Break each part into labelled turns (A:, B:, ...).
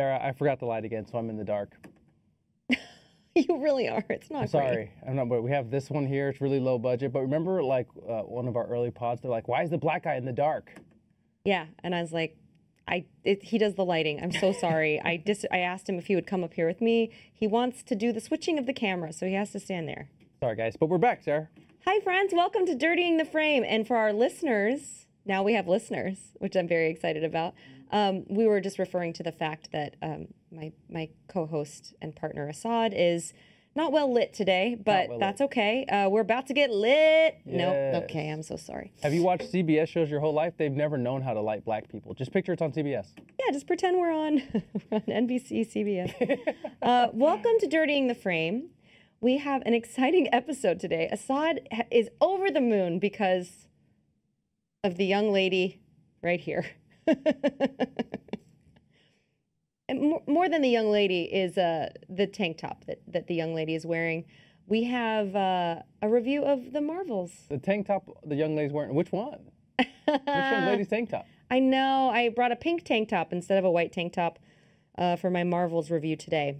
A: Sarah, I forgot the light again, so I'm in the dark.
B: You really are. It's not
A: Sorry. I'm not, but we have this one here. It's really low budget. But remember, like, one of our early pods, they're like, why is the black guy in the dark?
B: Yeah, and I was like, he does the lighting. I'm so sorry. I asked him if he would come up here with me. He wants to do the switching of the camera, so he has to stand there.
A: Sorry, guys. But we're back, Sarah.
B: Hi, friends. Welcome to Dirtying the Frame. And for our listeners, now we have listeners, which I'm very excited about. We were just referring to the fact that my co-host and partner Asaad is not well lit today, but that's okay. We're about to get lit.
A: Yes.
B: No, okay, I'm so sorry.
A: Have you watched CBS shows your whole life? They've never known how to light black people. Just picture it's on CBS.
B: Yeah, just pretend we're on NBC, CBS. Welcome to Dirtying the Frame. We have an exciting episode today. Asaad is over the moon because of the young lady right here. And more than the young lady is the tank top that the young lady is wearing. We have a review of the Marvels.
A: The tank top the young lady's wearing, which one? Which young lady's tank top?
B: I know. I brought a pink tank top instead of a white tank top for my Marvels review today.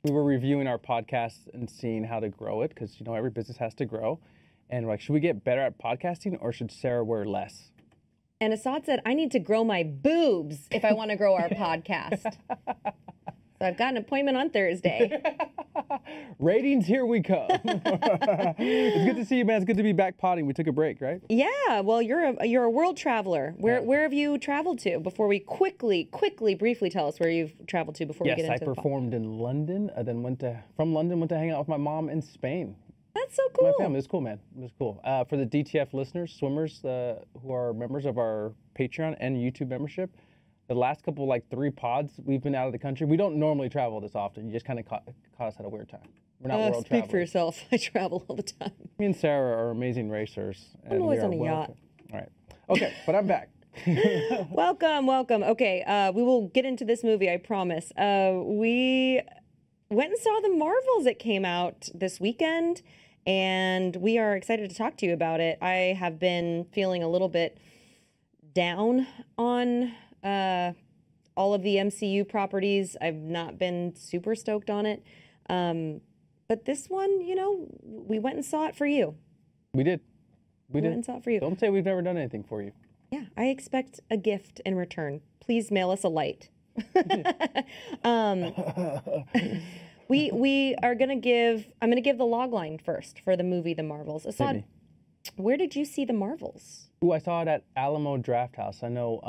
A: We were reviewing our podcast and seeing how to grow it because, you know, every business has to grow. And we're like, should we get better at podcasting or should Sarah wear less?
B: And Asaad said, I need to grow my boobs if I want to grow our podcast. So I've got an appointment on Thursday.
A: Ratings, here we come. It's good to see you, man. It's good to be back potting. We took a break, right?
B: Yeah, well, you're a world traveler. Where have you traveled to? Before we quickly, briefly tell us where you've traveled to before we get into
A: Yes, I performed in London. Then from London, went to hang out with my mom in Spain.
B: That's so cool.
A: My family. It was cool, man. It was cool. For the DTF listeners, swimmers who are members of our Patreon and YouTube membership, the last couple, like 3 pods, we've been out of the country. We don't normally travel this often. You just kind of caught us at a weird time. We're not world travelers.
B: Speak for yourself. I travel all the time.
A: Me and Sarah are amazing racers.
B: I'm always on a yacht.
A: All right. Okay, but I'm back.
B: Welcome. Okay, we will get into this movie, I promise. We went and saw the Marvels. It came out this weekend, and we are excited to talk to you about it. I have been feeling a little bit down on all of the MCU properties. I've not been super stoked on it. But this one, you know, we went and saw it for you.
A: We did. We
B: went and saw it for you.
A: Don't say we've never done anything for you.
B: Yeah, I expect a gift in return. Please mail us a light. We are gonna give. I'm gonna give the logline first for the movie The Marvels. Asaad, where did you see The Marvels?
A: Ooh, I saw it at Alamo Drafthouse. I know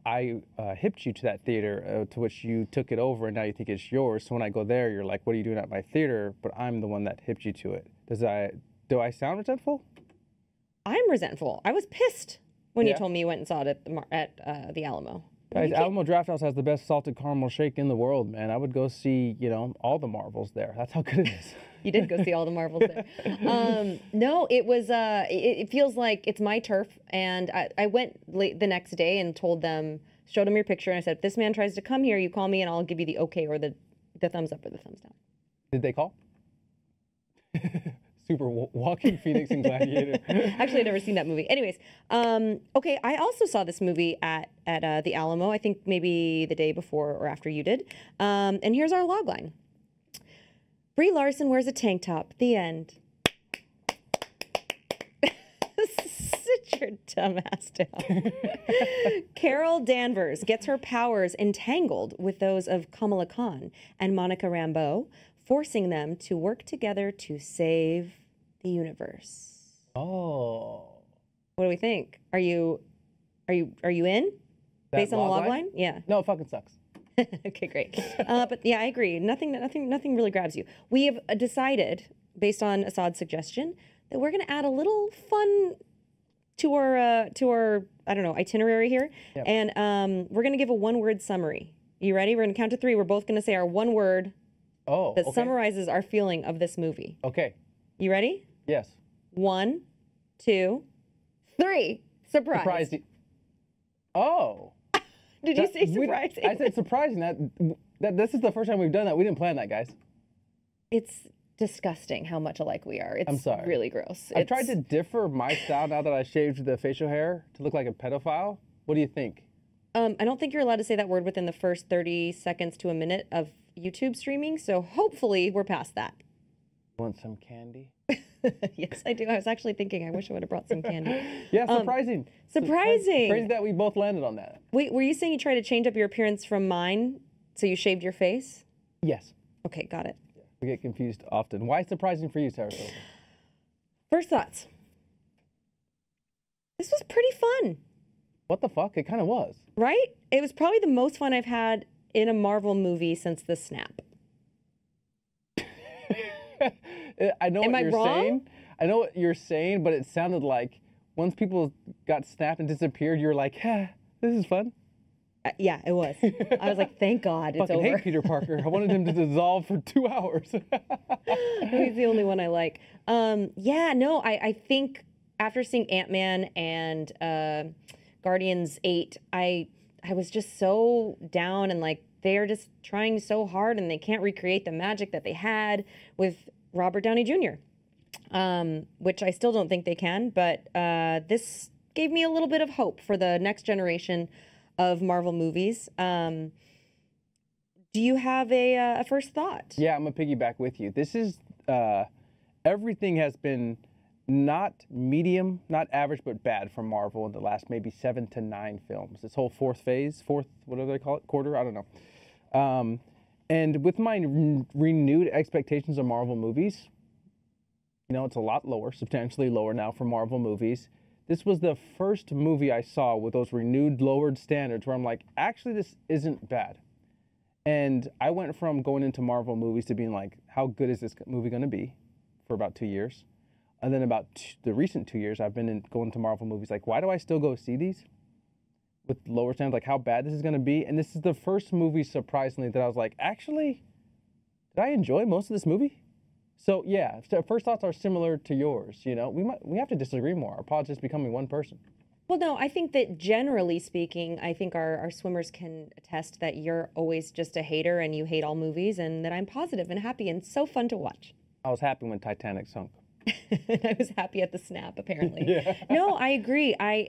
A: I hipped you to that theater, to which you took it over, and now you think it's yours. So when I go there, you're like, "What are you doing at my theater?" But I'm the one that hipped you to it. Do I sound resentful?
B: I'm resentful. I was pissed when you told me you went and saw it at the Alamo.
A: Guys, Alamo Drafthouse has the best salted caramel shake in the world, man. I would go see, you know, all the Marvels there. That's how good it is.
B: You did go see all the Marvels there. No, it was. It feels like it's my turf, and I went late the next day and told them, showed them your picture, and I said, if this man tries to come here, you call me, and I'll give you the okay or the thumbs up or the thumbs down.
A: Did they call? Super walking Phoenix and Gladiator.
B: Actually, I've never seen that movie. Anyways, okay, I also saw this movie at the Alamo. I think maybe the day before or after you did. And here's our logline. Brie Larson wears a tank top. The end. Sit your dumb ass down. Carol Danvers gets her powers entangled with those of Kamala Khan and Monica Rambeau, forcing them to work together to save the universe.
A: Oh.
B: What do we think? Are you in? Based on the logline? Yeah.
A: No, it fucking sucks.
B: Okay, great. But yeah, I agree. Nothing really grabs you. We have decided, based on Asaad's suggestion, that we're going to add a little fun to our I don't know, itinerary here. Yep. And we're going to give a one-word summary. You ready? We're going to count to 3. We're both going to say our one word that summarizes our feeling of this movie.
A: Okay.
B: You ready?
A: Yes.
B: 1, 2, 3. Surprise.
A: Surprising. Oh.
B: Did you say surprising?
A: I said surprising. That this is the first time we've done that. We didn't plan that, guys.
B: It's disgusting how much alike we are. It's
A: I'm sorry.
B: Really gross.
A: I tried to differ my style now that I shaved the facial hair to look like a pedophile. What do you think?
B: I don't think you're allowed to say that word within the first 30 seconds to a minute of YouTube streaming, so hopefully we're past that.
A: Want some candy?
B: Yes, I do. I was actually thinking I wish I would have brought some candy.
A: Yeah, surprising.
B: Surprising.
A: Crazy that we both landed on that.
B: Wait, were you saying you tried to change up your appearance from mine, so you shaved your face?
A: Yes.
B: Okay, got it.
A: We get confused often. Why surprising for you, Sarasota?
B: First thoughts. This was pretty fun.
A: What the fuck? It kind of was.
B: Right? It was probably the most fun I've had in a Marvel movie since The Snap.
A: I know
B: Am
A: what
B: I
A: you're
B: wrong?
A: saying. I know what you're saying, but it sounded like once people got snapped and disappeared, you were like, this is fun.
B: Yeah, it was. I was like, thank God it's
A: Fucking
B: over.
A: hate Peter Parker. I wanted him to dissolve for 2 hours.
B: He's the only one I like. I think after seeing Ant-Man and Guardians 8, I was just so down, and like they're just trying so hard and they can't recreate the magic that they had with Robert Downey Jr., which I still don't think they can, but this gave me a little bit of hope for the next generation of Marvel movies. Do you have a first thought?
A: Yeah, I'm going to piggyback with you. This is, everything has been not medium, not average, but bad for Marvel in the last maybe 7 to 9 films. This whole fourth, what do they call it? Quarter? I don't know. And with my renewed expectations of Marvel movies, you know, it's a lot lower, substantially lower now for Marvel movies. This was the first movie I saw with those renewed lowered standards where I'm like, actually, this isn't bad. And I went from going into Marvel movies to being like, how good is this movie going to be for about 2 years? And then about the recent 2 years, I've been going to Marvel movies like, why do I still go see these with lower standards? Like, how bad this is going to be? And this is the first movie, surprisingly, that I was like, actually, did I enjoy most of this movie? So yeah, first thoughts are similar to yours. You know, we have to disagree more. Our pod's just becoming one person.
B: Well, no, I think that generally speaking, I think our swimmers can attest that you're always just a hater and you hate all movies, and that I'm positive and happy and so fun to watch.
A: I was happy when Titanic sunk.
B: I was happy at the snap, apparently.
A: Yeah.
B: No, I agree. I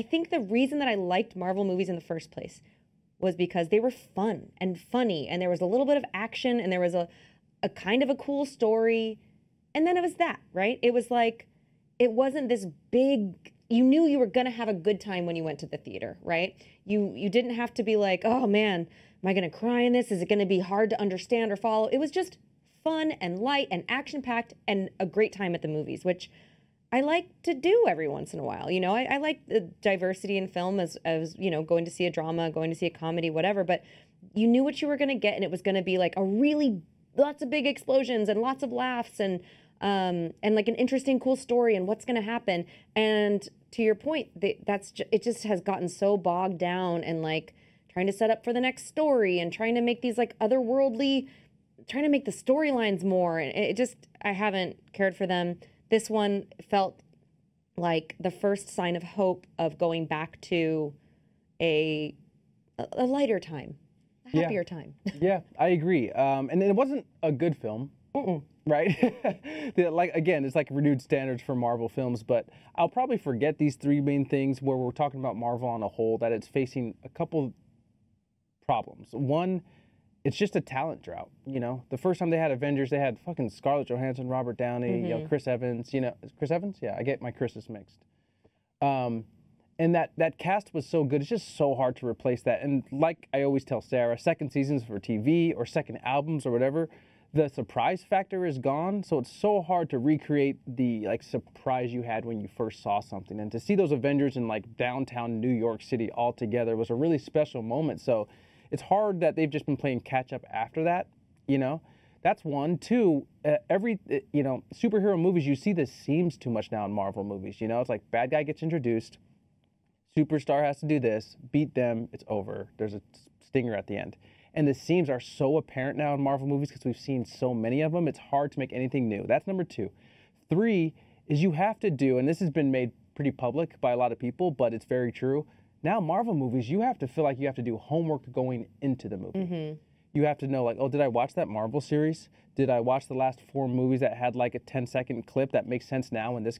B: think the reason that I liked Marvel movies in the first place was because they were fun and funny, and there was a little bit of action, and there was a kind of a cool story, and then it was that, right? It was like, it wasn't this big, you knew you were gonna have a good time when you went to the theater, right? You didn't have to be like, oh man, am I gonna cry in this? Is it gonna be hard to understand or follow? It was just fun and light and action-packed and a great time at the movies, which I like to do every once in a while. You know, I like the diversity in film as you know, going to see a drama, going to see a comedy, whatever, but you knew what you were gonna get, and it was gonna be like a really lots of big explosions and lots of laughs and like an interesting, cool story and what's going to happen. And to your point, it just has gotten so bogged down and like trying to set up for the next story and trying to make these like otherworldly, trying to make the storylines more. And it just, I haven't cared for them. This one felt like the first sign of hope of going back to a lighter time. Happier time.
A: Yeah, I agree. And it wasn't a good film, right? Like, again, it's like renewed standards for Marvel films, but I'll probably forget these 3 main things where we're talking about Marvel on a whole, that it's facing a couple problems. One, it's just a talent drought, you know? The first time they had Avengers, they had fucking Scarlett Johansson, Robert Downey, you know, Chris Evans, you know, Chris Evans? Yeah, I get my Chris's mixed. And that cast was so good. It's just so hard to replace that. And like I always tell Sarah, second seasons for TV or second albums or whatever, the surprise factor is gone. So it's so hard to recreate the like surprise you had when you first saw something. And to see those Avengers in like downtown New York City all together was a really special moment. So it's hard that they've just been playing catch up after that, you know? That's one. Two, you know, superhero movies, you see this seems too much now in Marvel movies. You know, it's like bad guy gets introduced, superstar has to do this, beat them, it's over. There's a stinger at the end. And the seams are so apparent now in Marvel movies because we've seen so many of them, it's hard to make anything new. That's number 2. 3 is you have to do, and this has been made pretty public by a lot of people, but it's very true. Now, Marvel movies, you have to feel like you have to do homework going into the movie. You have to know, like, oh, did I watch that Marvel series? Did I watch the last 4 movies that had like a 10-second clip that makes sense now in this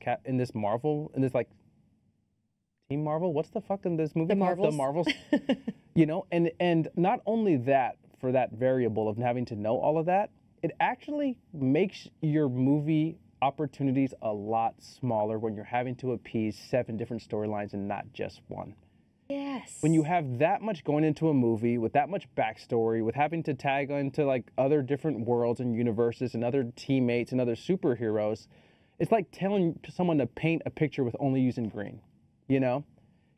A: like Team Marvel. What's the fucking this movie
B: The
A: called?
B: Marvels.
A: The Marvels. You know, and not only that, for that variable of having to know all of that, it actually makes your movie opportunities a lot smaller when you're having to appease 7 different storylines and not just one.
B: Yes.
A: When you have that much going into a movie with that much backstory, with having to tag into like other different worlds and universes and other teammates and other superheroes, it's like telling someone to paint a picture with only using green, you know?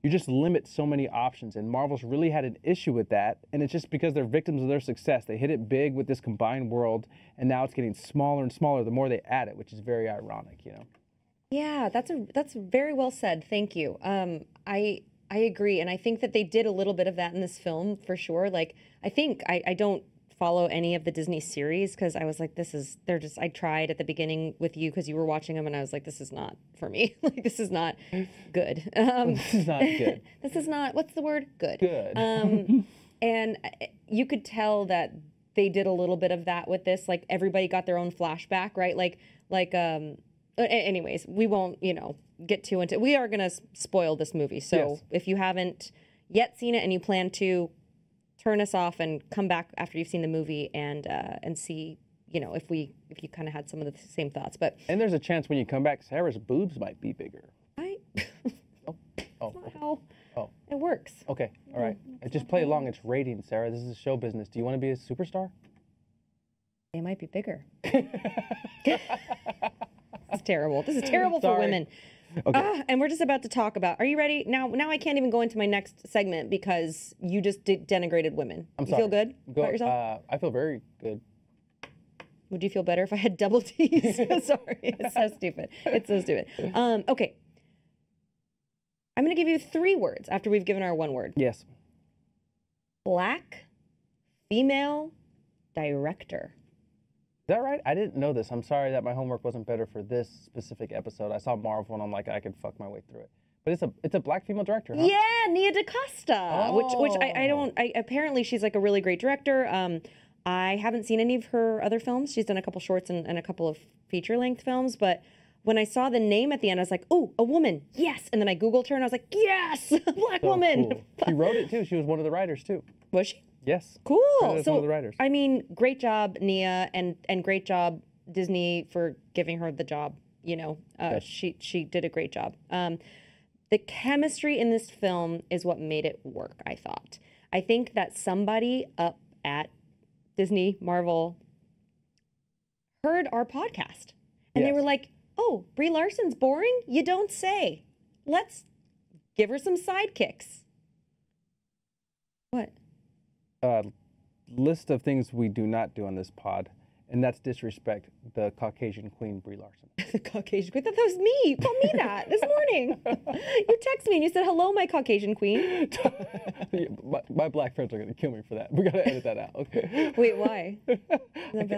A: You just limit so many options, and Marvel's really had an issue with that, and it's just because they're victims of their success. They hit it big with this combined world, and now it's getting smaller and smaller the more they add it, which is very ironic, you know?
B: Yeah, that's very well said. Thank you. I agree, and I think that they did a little bit of that in this film for sure. Like, I don't follow any of the Disney series because I was like, I tried at the beginning with you because you were watching them, and I was like, this is not for me. Like, this is not good.
A: This is not good.
B: This is not, what's the word? Good.
A: Good.
B: And you could tell that they did a little bit of that with this. Like, everybody got their own flashback, right? Anyways, we won't, get too into it. We are going to spoil this movie. So
A: Yes.
B: if you haven't yet seen it and you plan to, turn us off and come back after you've seen the movie and see, if you kind of had some of the same thoughts. But
A: And there's a chance when you come back, Sarah's boobs might be bigger.
B: That's not how
A: Oh.
B: it works.
A: Okay, all right. Just play along. It's ratings, Sarah. This is show business. Do you want to be a superstar?
B: They might be bigger. It's terrible. This is terrible for
A: Sorry.
B: women.
A: Okay.
B: And we're just about to talk about. Are you ready? Now I can't even go into my next segment because you just denigrated women.
A: I'm
B: you
A: sorry.
B: feel good about yourself?
A: I feel very good.
B: Would you feel better if I had double T's? Sorry, it's so stupid. It's so stupid. Okay. I'm going to give you 3 words after we've given our 1 word.
A: Yes.
B: Black female director.
A: Is that right? I didn't know this. I'm sorry that my homework wasn't better for this specific episode. I saw Marvel and I'm like, I could fuck my way through it. But it's a black female director, huh?
B: Yeah, Nia DaCosta, which I don't. Apparently she's like a really great director. I haven't seen any of her other films. She's done a couple shorts and a couple of feature-length films. But when I saw the name at the end, I was like, oh, a woman, yes. And then I Googled her and I was like, yes, a black woman.
A: Cool. She wrote it too. She was one of the writers too.
B: Was she?
A: Yes.
B: Cool.
A: One of the writers.
B: I mean, great job, Nia, and great job, Disney, for giving her the job.
A: Yes.
B: She did a great job. The chemistry in this film is what made it work, I thought. I think that somebody up at Disney, Marvel, heard our podcast. And they
A: Yes.
B: were like, oh, Brie Larson's boring? You don't say. Let's give her some sidekicks. What?
A: List of things we do not do on this pod, and that's disrespect the Caucasian queen, Brie Larson.
B: The Caucasian queen. That was me. You called me that this morning. You texted me and you said, hello, my Caucasian queen.
A: my black friends are going to kill me for that. We got to edit that out. Okay.
B: Wait, why?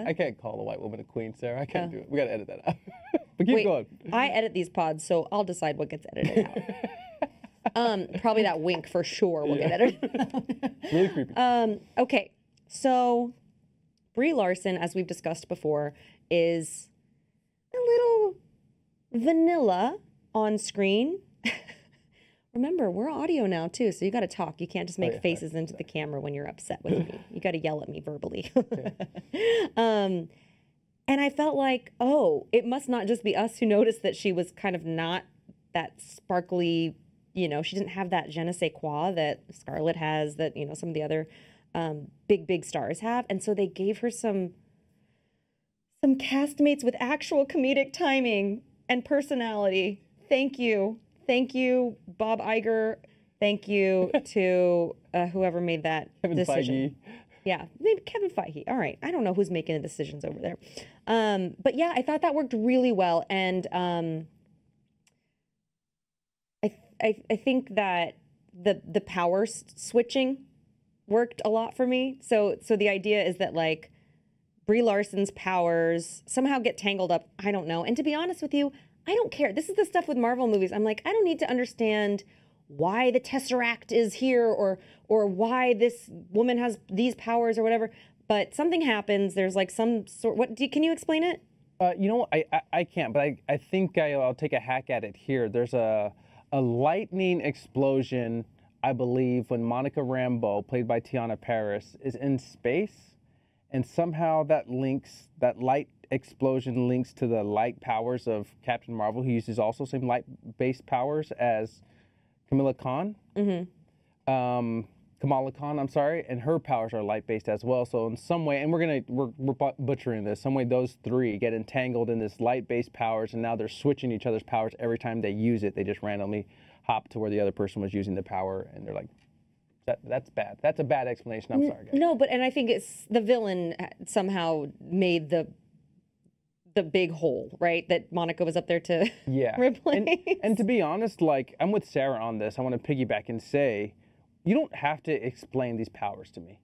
A: I can't call a white woman a queen, Sarah. I can't do it. We got to edit that out. But keep going.
B: I edit these pods, so I'll decide what gets edited out. Probably that wink for sure will get edited out.
A: Really creepy.
B: Okay, so Brie Larson, as we've discussed before, is a little vanilla on screen. Remember, we're audio now too, so you got to talk. You can't just make faces into the camera when you're upset with me. You got to yell at me verbally. And I felt like, oh, it must not just be us who noticed that she was kind of not that sparkly, she didn't have that je ne sais quoi that Scarlett has, that, some of the other big stars have. And so they gave her some castmates with actual comedic timing and personality. Thank you. Thank you, Bob Iger. Thank you to whoever made that decision.
A: Feige.
B: Yeah, maybe Kevin Feige. All right. I don't know who's making the decisions over there. But yeah, I thought that worked really well. And I think that the power switching worked a lot for me. So the idea is that like Brie Larson's powers somehow get tangled up. I don't know. And to be honest with you, I don't care. This is the stuff with Marvel movies. I'm like, I don't need to understand why the Tesseract is here or why this woman has these powers or whatever. But something happens. There's like some sort. Can you explain it?
A: I can't, but I think I'll take a hack at it here. There's a a lightning explosion, I believe, when Monica Rambeau, played by Tiana Paris, is in space, and somehow that light explosion links to the light powers of Captain Marvel, who uses also same light-based powers as Kamala Khan. Kamala Khan, I'm sorry, and her powers are light-based as well. So in some way, and we're butchering this, some way those three get entangled in this light-based powers, and now they're switching each other's powers every time they use it. They just randomly hop to where the other person was using the power, and they're like, that's bad. That's a bad explanation. I'm sorry, guys.
B: No, and I think it's the villain somehow made the big hole, right? That Monica was up there to replace.
A: And to be honest, like, I'm with Sarah on this. I want to piggyback and say, you don't have to explain these powers to me.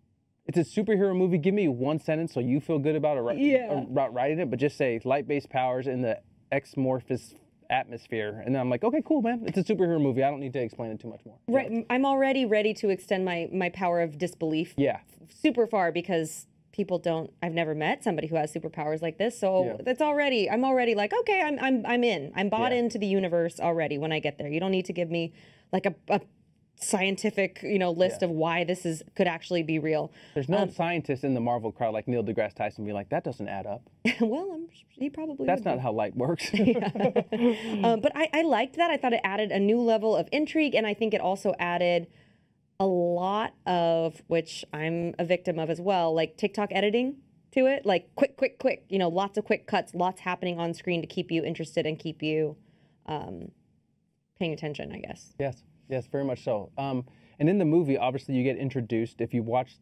A: It's a superhero movie. Give me one sentence so you feel good about writing it, but just say light-based powers in the X-morphous atmosphere, and then I'm like, okay, cool, man. It's a superhero movie. I don't need to explain it too much more.
B: Right. Yeah. I'm already ready to extend my power of disbelief. Super far, because I've never met somebody who has superpowers like this, so I'm already like, okay, I'm in. I'm bought into the universe already when I get there. You don't need to give me like a scientific, list of why this could actually be real.
A: There's no scientist in the Marvel crowd like Neil deGrasse Tyson be like, that doesn't add up.
B: Well, he probably
A: That's not how light works.
B: But I liked that. I thought it added a new level of intrigue, and I think it also added a lot of, which I'm a victim of as well, like TikTok editing to it, like quick, lots of quick cuts, lots happening on screen to keep you interested and keep you paying attention, I guess.
A: Yes, very much so. And in the movie, obviously, you get introduced. If you watched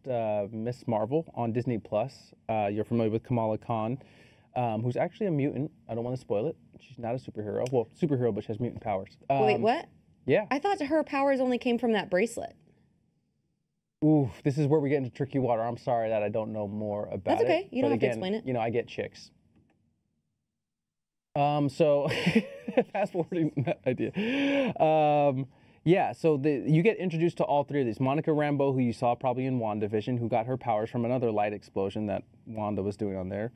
A: Miss Marvel on Disney Plus, you're familiar with Kamala Khan, who's actually a mutant. I don't want to spoil it. She's not a superhero. Well, superhero, but she has mutant powers.
B: Wait, what?
A: Yeah.
B: I thought her powers only came from that bracelet.
A: Ooh, this is where we get into tricky water. I'm sorry that I don't know more about it.
B: That's okay. You don't have to explain it.
A: I get chicks. So fast forwarding that idea. So you get introduced to all three of these. Monica Rambeau, who you saw probably in WandaVision, who got her powers from another light explosion that Wanda was doing on there.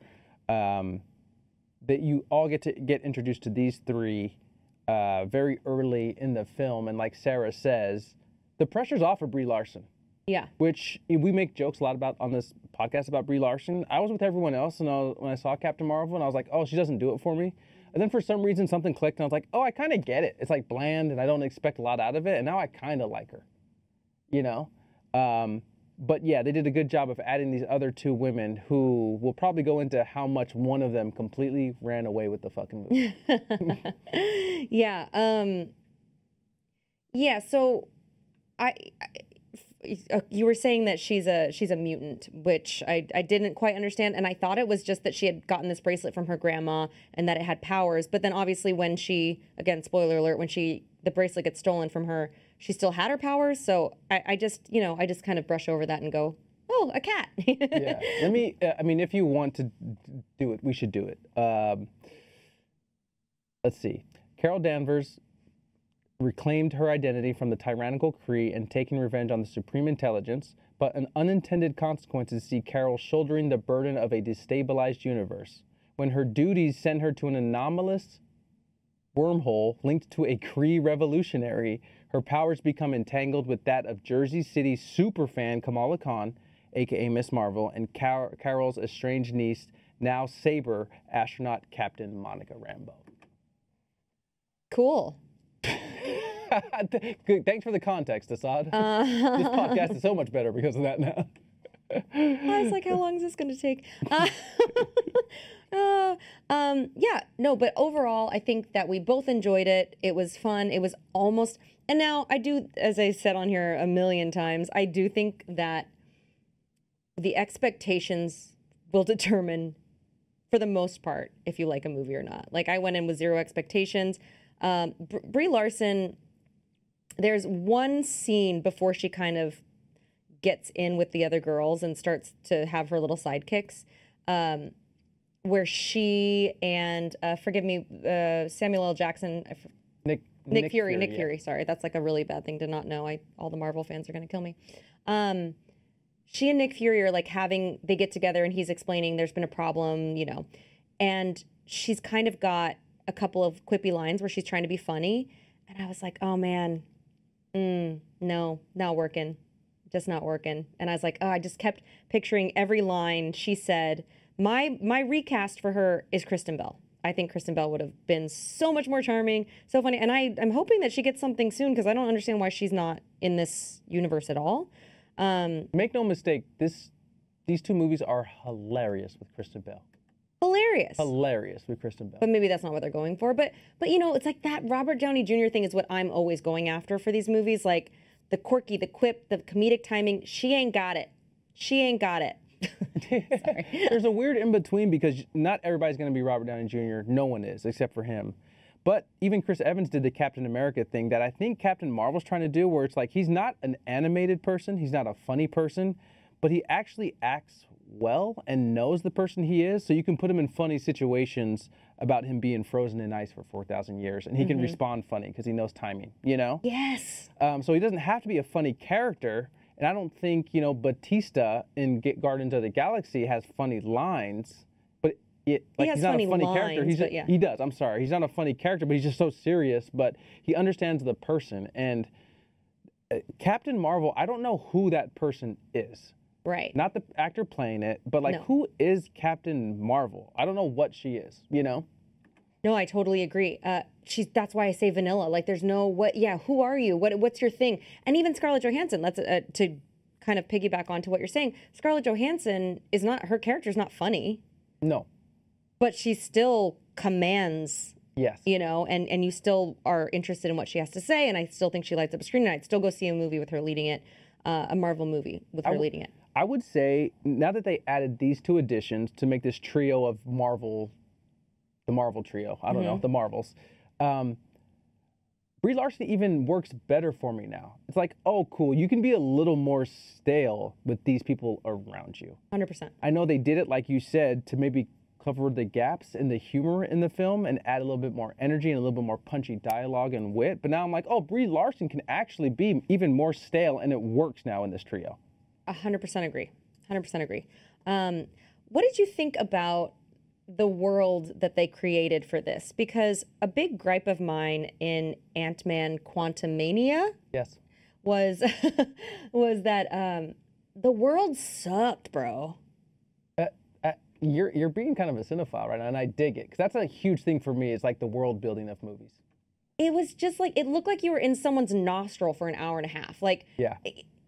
A: That you all get introduced to these three very early in the film. And like Sarah says, the pressure's off for Brie Larson.
B: Yeah.
A: Which we make jokes a lot about on this podcast about Brie Larson. I was with everyone else, and when I saw Captain Marvel, and I was like, oh, she doesn't do it for me. And then for some reason, something clicked, and I was like, oh, I kind of get it. It's like bland, and I don't expect a lot out of it, and now I kind of like her, But yeah, they did a good job of adding these other two women who will probably go into how much one of them completely ran away with the fucking movie.
B: So you were saying that she's a mutant, which I didn't quite understand, and I thought it was just that she had gotten this bracelet from her grandma and that it had powers. But then obviously when she, again, spoiler alert, when the bracelet gets stolen from her, she still had her powers. So I just kind of brush over that and go, oh, a cat.
A: Yeah. If you want to do it, we should do it. Let's see. Carol Danvers reclaimed her identity from the tyrannical Kree and taking revenge on the Supreme Intelligence, but an unintended consequence is to see Carol shouldering the burden of a destabilized universe. When her duties send her to an anomalous wormhole linked to a Kree revolutionary, her powers become entangled with that of Jersey City superfan Kamala Khan, aka Miss Marvel, and Carol's estranged niece, now Saber astronaut Captain Monica Rambeau.
B: Cool.
A: Good. Thanks for the context, Asaad. This podcast is so much better because of that now.
B: I was like, how long is this going to take? But overall, I think that we both enjoyed it. It was fun. It was almost, and now I do, as I said on here a million times, I do think that the expectations will determine, for the most part, if you like a movie or not. Like, I went in with zero expectations. Brie Larson, there's one scene before she kind of gets in with the other girls and starts to have her little sidekicks, where she and, Samuel L. Jackson, Nick Fury, sorry, that's like a really bad thing to not know. All the Marvel fans are going to kill me. She and Nick Fury are like they get together and he's explaining there's been a problem, and she's kind of got a couple of quippy lines where she's trying to be funny. And I was like, oh man, no, not working. Just not working. And I was like, oh, I just kept picturing every line she said. My recast for her is Kristen Bell. I think Kristen Bell would have been so much more charming, so funny. And I'm hoping that she gets something soon because I don't understand why she's not in this universe at all.
A: Make no mistake, these two movies are hilarious with Kristen Bell. Hilarious with Kristen Bell.
B: But maybe that's not what they're going for. But you know, it's like that Robert Downey Jr. thing is what I'm always going after for these movies. Like the quirky, the quip, the comedic timing. She ain't got it. She ain't got it. Sorry.
A: There's a weird in between because not everybody's going to be Robert Downey Jr. No one is except for him. But even Chris Evans did the Captain America thing that I think Captain Marvel's trying to do, where it's like he's not an animated person, he's not a funny person, but he actually acts well and knows the person he is, so you can put him in funny situations about him being frozen in ice for 4,000 years, and he can respond funny because he knows timing, you know?
B: Yes.
A: So he doesn't have to be a funny character, and I don't think, you know, Batista in Guardians of the Galaxy has funny lines, but he's not a funny character. He does. I'm sorry. He's not a funny character, but he's just so serious, but he understands the person. And Captain Marvel, I don't know who that person is.
B: Right.
A: Not the actor playing it, but like, who is Captain Marvel? I don't know what she is, you know?
B: No, I totally agree. That's why I say vanilla. Like, there's no who are you? What's your thing? And even Scarlett Johansson, let's to kind of piggyback onto what you're saying. Scarlett Johansson her character's not funny.
A: No.
B: But she still commands.
A: Yes.
B: You know, and you still are interested in what she has to say, and I still think she lights up a screen, and I'd still go see a movie with her leading it, a Marvel movie with her leading it.
A: I would say, now that they added these two additions to make this trio of Marvel, the Marvel trio, I don't know, the Marvels, Brie Larson even works better for me now. It's like, oh, cool, you can be a little more stale with these people around you.
B: 100%.
A: I know they did it, like you said, to maybe cover the gaps in the humor in the film and add a little bit more energy and a little bit more punchy dialogue and wit. But now I'm like, oh, Brie Larson can actually be even more stale, and it works now in this trio.
B: 100% agree. 100% agree. What did you think about the world that they created for this? Because a big gripe of mine in Ant-Man Quantumania was that the world sucked, bro.
A: You're being kind of a cinephile right now, and I dig it, because that's a huge thing for me. It's like the world building of movies.
B: It was just like, it looked like you were in someone's nostril for an hour and a half. Like,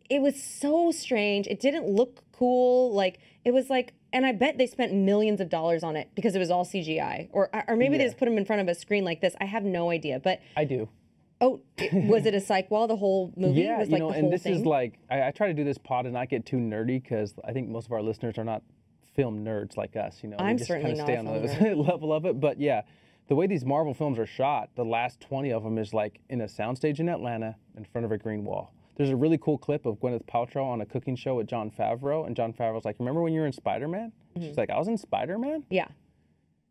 B: it was so strange. It didn't look cool. Like, it was like, and I bet they spent millions of dollars on it because it was all CGI. Or maybe they just put them in front of a screen like this. I have no idea, but...
A: I do.
B: Oh, was it a psych wall, the whole movie?
A: Yeah,
B: was like the whole
A: and this
B: thing?
A: is like, I try to do this pod and not get too nerdy, because I think most of our listeners are not film nerds like us, you know.
B: I'm
A: just
B: certainly
A: kind of
B: not
A: stay on the level of it. But yeah, the way these Marvel films are shot, the last 20 of them is like in a soundstage in Atlanta in front of a green wall. There's a really cool clip of Gwyneth Paltrow on a cooking show with Jon Favreau, and Jon Favreau's like, remember when you were in Spider-Man? She's like, I was in Spider-Man?
B: Yeah.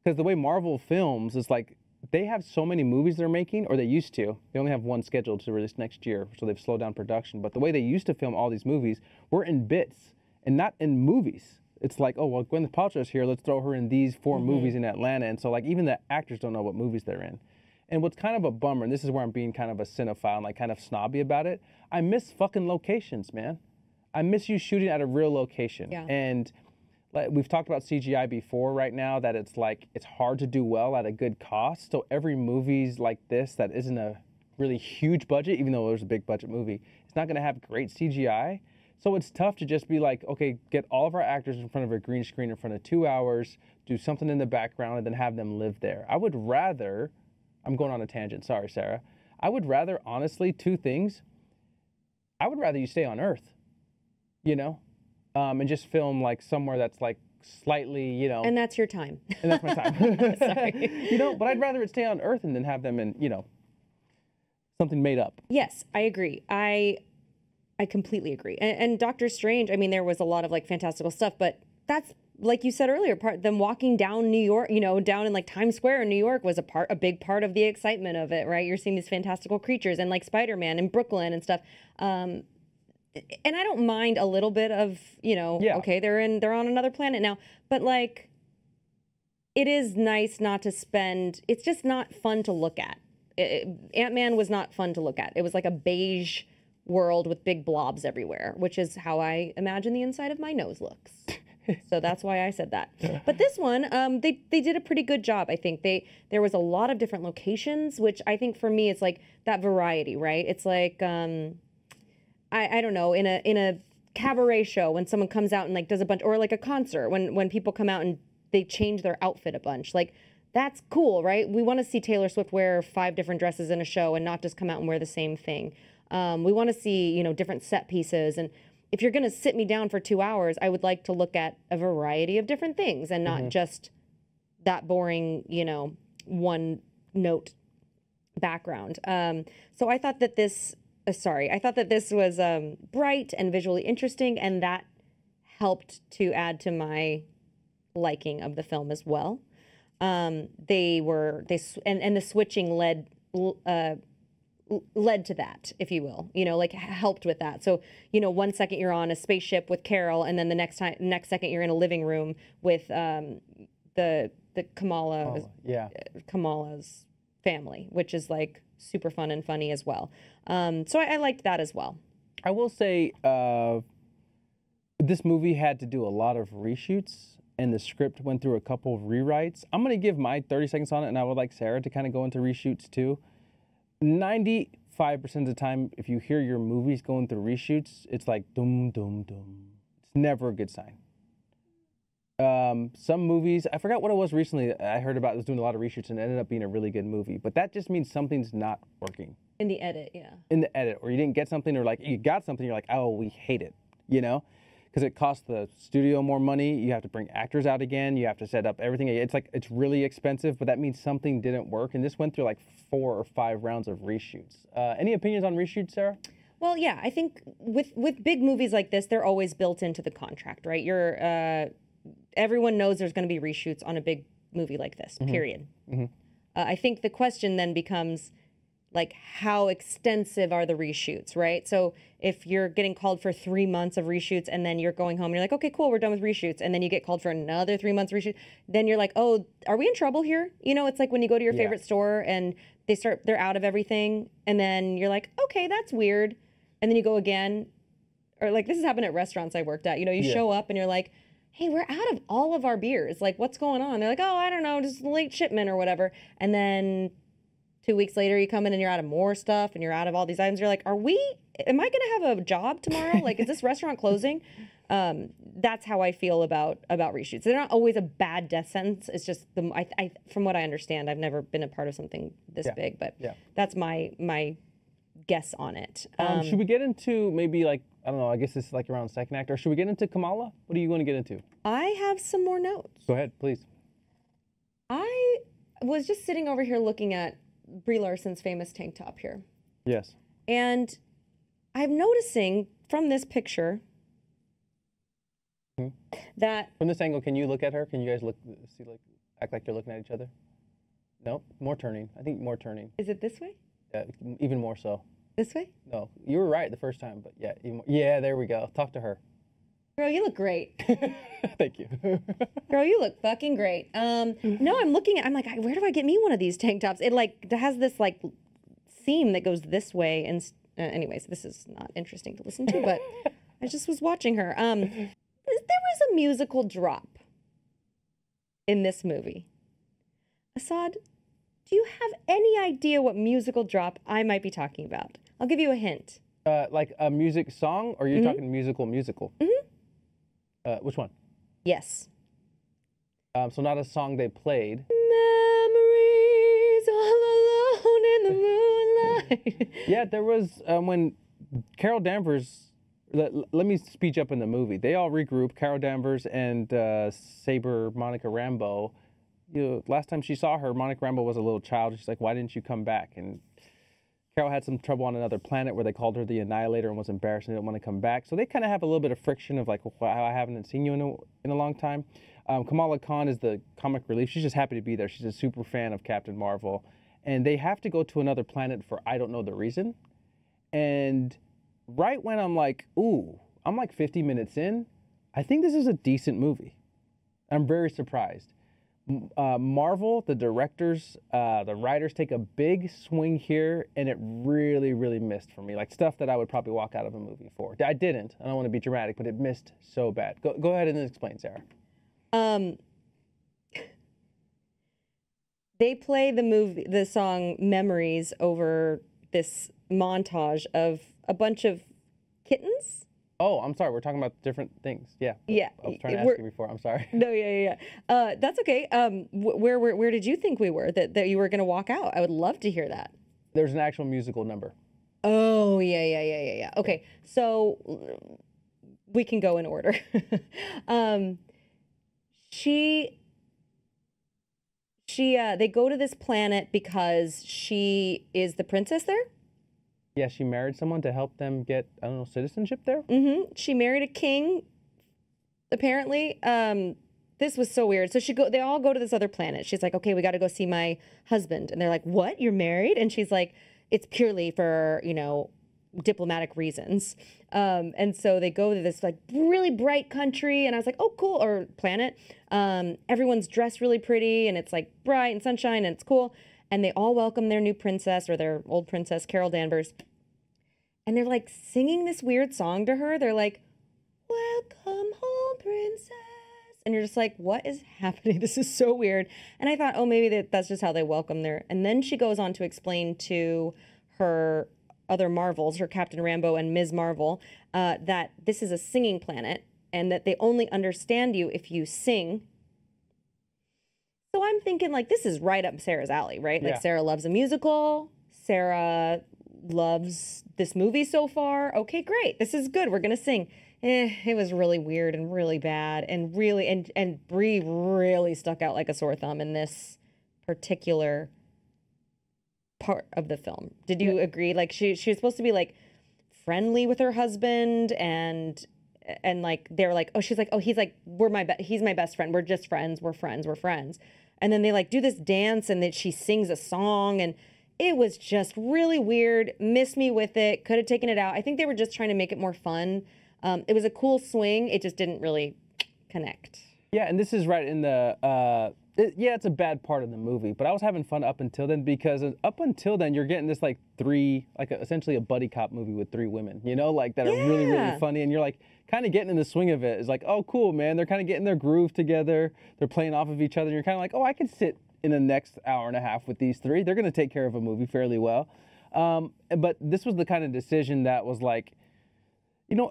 A: Because the way Marvel films is like, they have so many movies they're making, or they used to. They only have one scheduled to release next year, so they've slowed down production. But the way they used to film all these movies were in bits and not in movies. It's like, oh, well, Gwyneth Paltrow's here, let's throw her in these 4 movies in Atlanta. And so, like, even the actors don't know what movies they're in. And what's kind of a bummer, and this is where I'm being kind of a cinephile and like kind of snobby about it, I miss fucking locations, man. I miss you shooting at a real location.
B: Yeah.
A: And like, we've talked about CGI before right now, that it's like, it's hard to do well at a good cost. So every movie's like this that isn't a really huge budget, even though it was a big budget movie, it's not gonna have great CGI. So it's tough to just be like, okay, get all of our actors in front of a green screen in front of 2 hours, do something in the background, and then have them live there. I would rather, I'm going on a tangent, sorry, Sarah. I would rather, honestly, 2 things. I would rather you stay on Earth, you know, and just film like somewhere that's like slightly, you know.
B: And that's your time.
A: And that's my time.
B: Sorry.
A: You know, but I'd rather it stay on Earth and then have them in, you know, something made up.
B: Yes, I agree. I completely agree. And Doctor Strange, I mean, there was a lot of like fantastical stuff, but that's, like you said earlier, them walking down New York, you know, down in like Times Square in New York was a big part of the excitement of it, right? You're seeing these fantastical creatures and like Spider-Man in Brooklyn and stuff. And I don't mind a little bit of, you know, okay, they're on another planet now, but like, it is nice not to spend, it's just not fun to look at. Ant-Man was not fun to look at. It was like a beige world with big blobs everywhere, which is how I imagine the inside of my nose looks. So that's why I said that. But this one, they did a pretty good job. I think there was a lot of different locations, which I think for me it's like that variety, right? It's like I don't know, in a cabaret show when someone comes out and like does a bunch, or like a concert when people come out and they change their outfit a bunch. Like that's cool, right? We want to see Taylor Swift wear 5 different dresses in a show and not just come out and wear the same thing. We want to see, you know, different set pieces. And if you're going to sit me down for 2 hours, I would like to look at a variety of different things and not just that boring, you know, one note background. So I thought that this, was bright and visually interesting, and that helped to add to my liking of the film as well. And the switching led to that, if you will, you know, like helped with that. So, you know, one second you're on a spaceship with Carol, and then the next second you're in a living room with the Kamala's family, which is like super fun and funny as well. So I liked that as well.
A: I will say this movie had to do a lot of reshoots, and the script went through a couple of rewrites. I'm going to give my 30 seconds on it, and I would like Sarah to kind of go into reshoots too. 95% of the time, if you hear your movies going through reshoots, it's like dum dum dum. It's never a good sign. Some movies, I forgot what it was recently. I heard about it was doing a lot of reshoots and it ended up being a really good movie. But that just means something's not working.
B: In the edit, yeah.
A: In the edit, or you didn't get something, or like you got something, you're like, oh, we hate it, you know? Because it costs the studio more money. You have to bring actors out again. You have to set up everything. It's really expensive, but that means something didn't work. And this went through like 4 or 5 rounds of reshoots. Any opinions on reshoots, Sarah?
B: Well, yeah, I think with big movies like this, they're always built into the contract, right? Everyone knows there's going to be reshoots on a big movie like this, period. I think the question then becomes, like, how extensive are the reshoots, right? So if you're getting called for 3 months of reshoots and then you're going home and you're like, okay, cool, we're done with reshoots. And then you get called for another 3 months reshoot. Then you're like, oh, are we in trouble here? You know, it's like when you go to your favorite store and they're out of everything. And then you're like, okay, that's weird. And then you go again. Or like this has happened at restaurants I worked at. You know, you show up and you're like, hey, we're out of all of our beers. Like, what's going on? They're like, oh, I don't know, just late shipment or whatever. And then 2 weeks later, you come in and you're out of more stuff and you're out of all these items. You're like, am I going to have a job tomorrow? Like, is this restaurant closing? That's how I feel about reshoots. They're not always a bad death sentence. It's just, from what I understand, I've never been a part of something this big, but that's my guess on it.
A: Should we get into maybe like, I don't know, I guess this is like around second act, or should we get into Kamala? What are you going to get into?
B: I have some more notes.
A: Go ahead, please.
B: I was just sitting over here looking at Brie Larson's famous tank top here.
A: Yes.
B: And I'm noticing from this picture that...
A: From this angle, can you look at her? Can you guys act like you're looking at each other? No? More turning. I think more turning.
B: Is it this way?
A: Yeah, even more so.
B: This way?
A: No, you were right the first time, but yeah, yeah, there we go. Talk to her.
B: Girl, you look great.
A: Thank you.
B: Girl, you look fucking great. No, I'm like, where do I get me one of these tank tops? It has this like seam that goes this way. And anyways, this is not interesting to listen to, but I just was watching her. There was a musical drop in this movie. Asaad, do you have any idea what musical drop I might be talking about? I'll give you a hint.
A: Like a music song, or you're talking musical? Which one?
B: Yes.
A: So not a song they played.
B: Memories all alone in the moonlight.
A: Yeah, there was when Carol Danvers. Let me speech up in the movie. They all regroup. Carol Danvers and Saber Monica Rambeau. Last time she saw her, Monica Rambeau was a little child. She's like, "Why didn't you come back?" And Carol had some trouble on another planet where they called her the Annihilator and was embarrassed and didn't want to come back. So they kind of have a little bit of friction of like, wow, I haven't seen you in a long time. Kamala Khan is the comic relief. She's just happy to be there. She's a super fan of Captain Marvel. And they have to go to another planet for I don't know the reason. And right when I'm like, ooh, I'm like 50 minutes in, I think this is a decent movie. I'm very surprised. Marvel, the directors, the writers take a big swing here, and it really, really missed for me. Like stuff that I would probably walk out of a movie for. I didn't. I don't want to be dramatic, but it missed so bad. Go ahead and explain, Sarah.
B: They play the song "Memories" over this montage of a bunch of kittens.
A: Oh, I'm sorry. We're talking about different things. Yeah.
B: Yeah.
A: I was trying to ask you before. I'm sorry.
B: No, yeah. That's okay. Where did you think we were that you were going to walk out? I would love to hear that.
A: There's an actual musical number.
B: Oh, yeah. Okay, so we can go in order. They go to this planet because she is the princess there.
A: Yeah, she married someone to help them get, I don't know, citizenship there?
B: Mm-hmm. She married a king, apparently. This was so weird. So they all go to this other planet. She's like, okay, we got to go see my husband. And they're like, what? You're married? And she's like, it's purely for, diplomatic reasons. And so they go to this like really bright country. And I was like, oh, cool. Or planet. Everyone's dressed really pretty. And it's like bright and sunshine and it's cool. And they all welcome their new princess or their old princess, Carol Danvers. And they're like singing this weird song to her. They're like, welcome home, princess. And you're just like, what is happening? This is so weird. And I thought, oh, maybe that's just how they welcome their. And then she goes on to explain to her other Marvels, her Captain Rambeau and Ms. Marvel, that this is a singing planet and that they only understand you if you sing. So I'm thinking, like, this is right up Sarah's alley, right? Like,
A: Yeah.
B: Sarah loves a musical. Sarah loves this movie so far. Okay, great. This is good. We're going to sing. It was really weird and really bad and really, and Brie really stuck out like a sore thumb in this particular part of the film. Did you agree? Like, she was supposed to be, like, friendly with her husband and like, they're like, oh, she's like, oh, he's like, he's my best friend. We're just friends. We're friends. And then they like do this dance and then she sings a song and it was just really weird. Missed me with it. Could have taken it out. I think they were just trying to make it more fun. It was a cool swing. It just didn't really connect.
A: Yeah, and this is right in the, it's a bad part of the movie, but I was having fun up until then because up until then you're getting this like essentially a buddy cop movie with three women, that are really, really funny. And you're like kind of getting in the swing of it. It's like, oh, cool, man. They're kind of getting their groove together. They're playing off of each other. And you're kind of like, oh, I can sit in the next hour and a half with these three. They're going to take care of a movie fairly well. But this was the kind of decision that was like,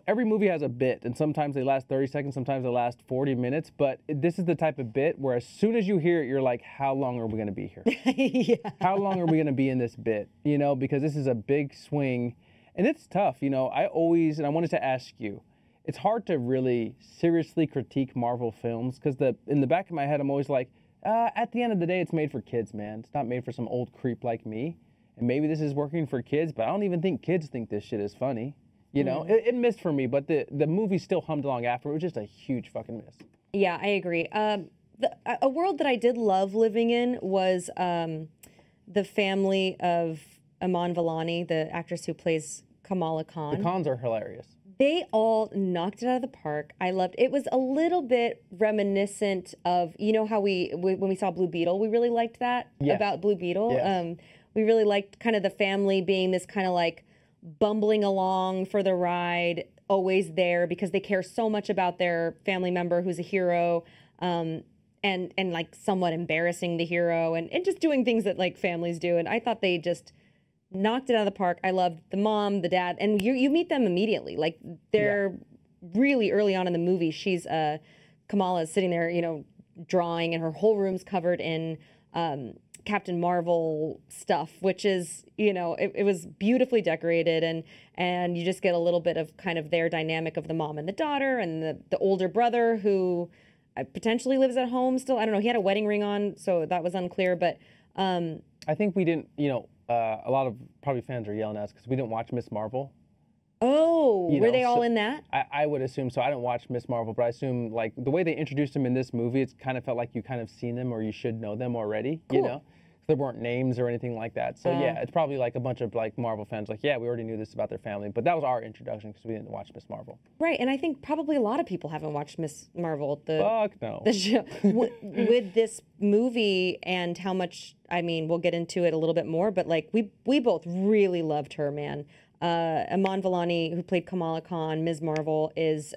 A: every movie has a bit, and sometimes they last 30 seconds, sometimes they last 40 minutes, but this is the type of bit where as soon as you hear it, you're like, how long are we going to be here?
B: Yeah.
A: How long are we going to be in this bit? Because this is a big swing, and it's tough. And I wanted to ask you, it's hard to really seriously critique Marvel films, because in the back of my head, I'm always like, at the end of the day, it's made for kids, man. It's not made for some old creep like me, and maybe this is working for kids, but I don't even think kids think this shit is funny. It missed for me, but the movie still hummed along after. It was just a huge fucking miss.
B: Yeah, I agree. A world that I did love living in was the family of Iman Vellani, the actress who plays Kamala Khan.
A: The Khans are hilarious.
B: They all knocked it out of the park. I loved it. It was a little bit reminiscent of, how when we saw Blue Beetle, we really liked that about Blue Beetle.
A: Yes.
B: We really liked kind of the family being this kind of like bumbling along for the ride, always there because they care so much about their family member who's a hero, and like somewhat embarrassing the hero and just doing things that like families do. And I thought they just knocked it out of the park. I loved the mom, the dad, and you meet them immediately. Like they're really early on in the movie. She's Kamala is sitting there, drawing, and her whole room's covered in Captain Marvel stuff, which is, it was beautifully decorated, and you just get a little bit of kind of their dynamic of the mom and the daughter and the older brother who potentially lives at home still. I don't know. He had a wedding ring on, so that was unclear, but
A: I think we didn't, a lot of probably fans are yelling at us because we didn't watch Miss Marvel.
B: Oh, were they all in that?
A: I would assume so. I didn't watch Miss Marvel, but I assume like the way they introduced them in this movie, it's kind of felt like you kind of seen them or you should know them already,
B: Cool.
A: There weren't names or anything like that. So yeah, it's probably like a bunch of like Marvel fans like, yeah, we already knew this about their family, but that was our introduction because we didn't watch Miss Marvel.
B: Right, and I think probably a lot of people haven't watched Miss Marvel.
A: Fuck no.
B: The show with this movie and how much. I mean, we'll get into it a little bit more, but like we both really loved her, man. Iman Vellani, who played Kamala Khan, Ms. Marvel, is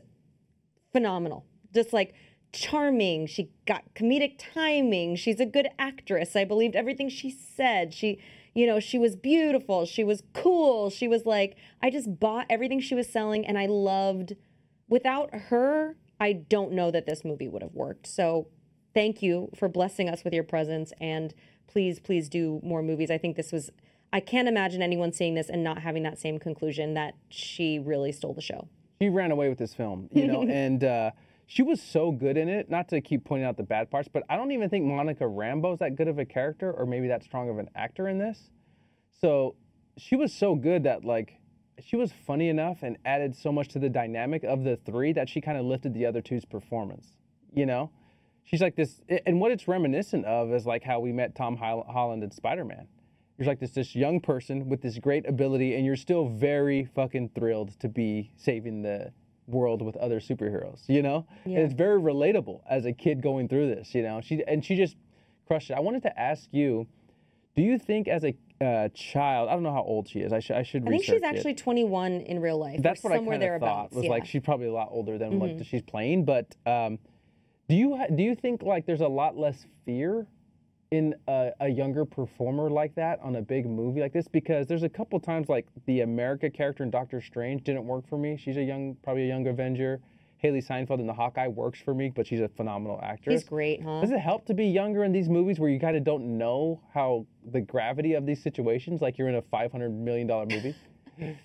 B: phenomenal. Just like charming. She got comedic timing. She's a good actress. I believed everything she said. She was beautiful. She was cool. She was like, I just bought everything she was selling, and I loved. Without her, I don't know that this movie would have worked. So thank you for blessing us with your presence, and please do more movies. I think this was. I can't imagine anyone seeing this and not having that same conclusion that she really stole the show.
A: She ran away with this film, and she was so good in it. Not to keep pointing out the bad parts, but I don't even think Monica Rambeau's that good of a character, or maybe that strong of an actor in this. So she was so good that like she was funny enough and added so much to the dynamic of the three that she kind of lifted the other two's performance. She's like this, and what it's reminiscent of is like how we met Tom Holland in Spider-Man. You're like this young person with this great ability, and you're still very fucking thrilled to be saving the world with other superheroes,
B: Yeah.
A: And it's very relatable as a kid going through this, She just crushed it. I wanted to ask you, do you think as a child, I don't know how old she is. I should research it.
B: I think she's actually 21 in real life.
A: That's what I
B: somewhere
A: kind of thought. Was like she's probably a lot older than what she's playing. But do you think like there's a lot less fear in a younger performer like that on a big movie like this? Because there's a couple times like the America character in Doctor Strange didn't work for me. She's probably a young Avenger. Haley Steinfeld in the Hawkeye works for me, but she's a phenomenal actress.
B: She's great, huh?
A: Does it help to be younger in these movies where you kind of don't know how the gravity of these situations, like you're in a $500 million movie?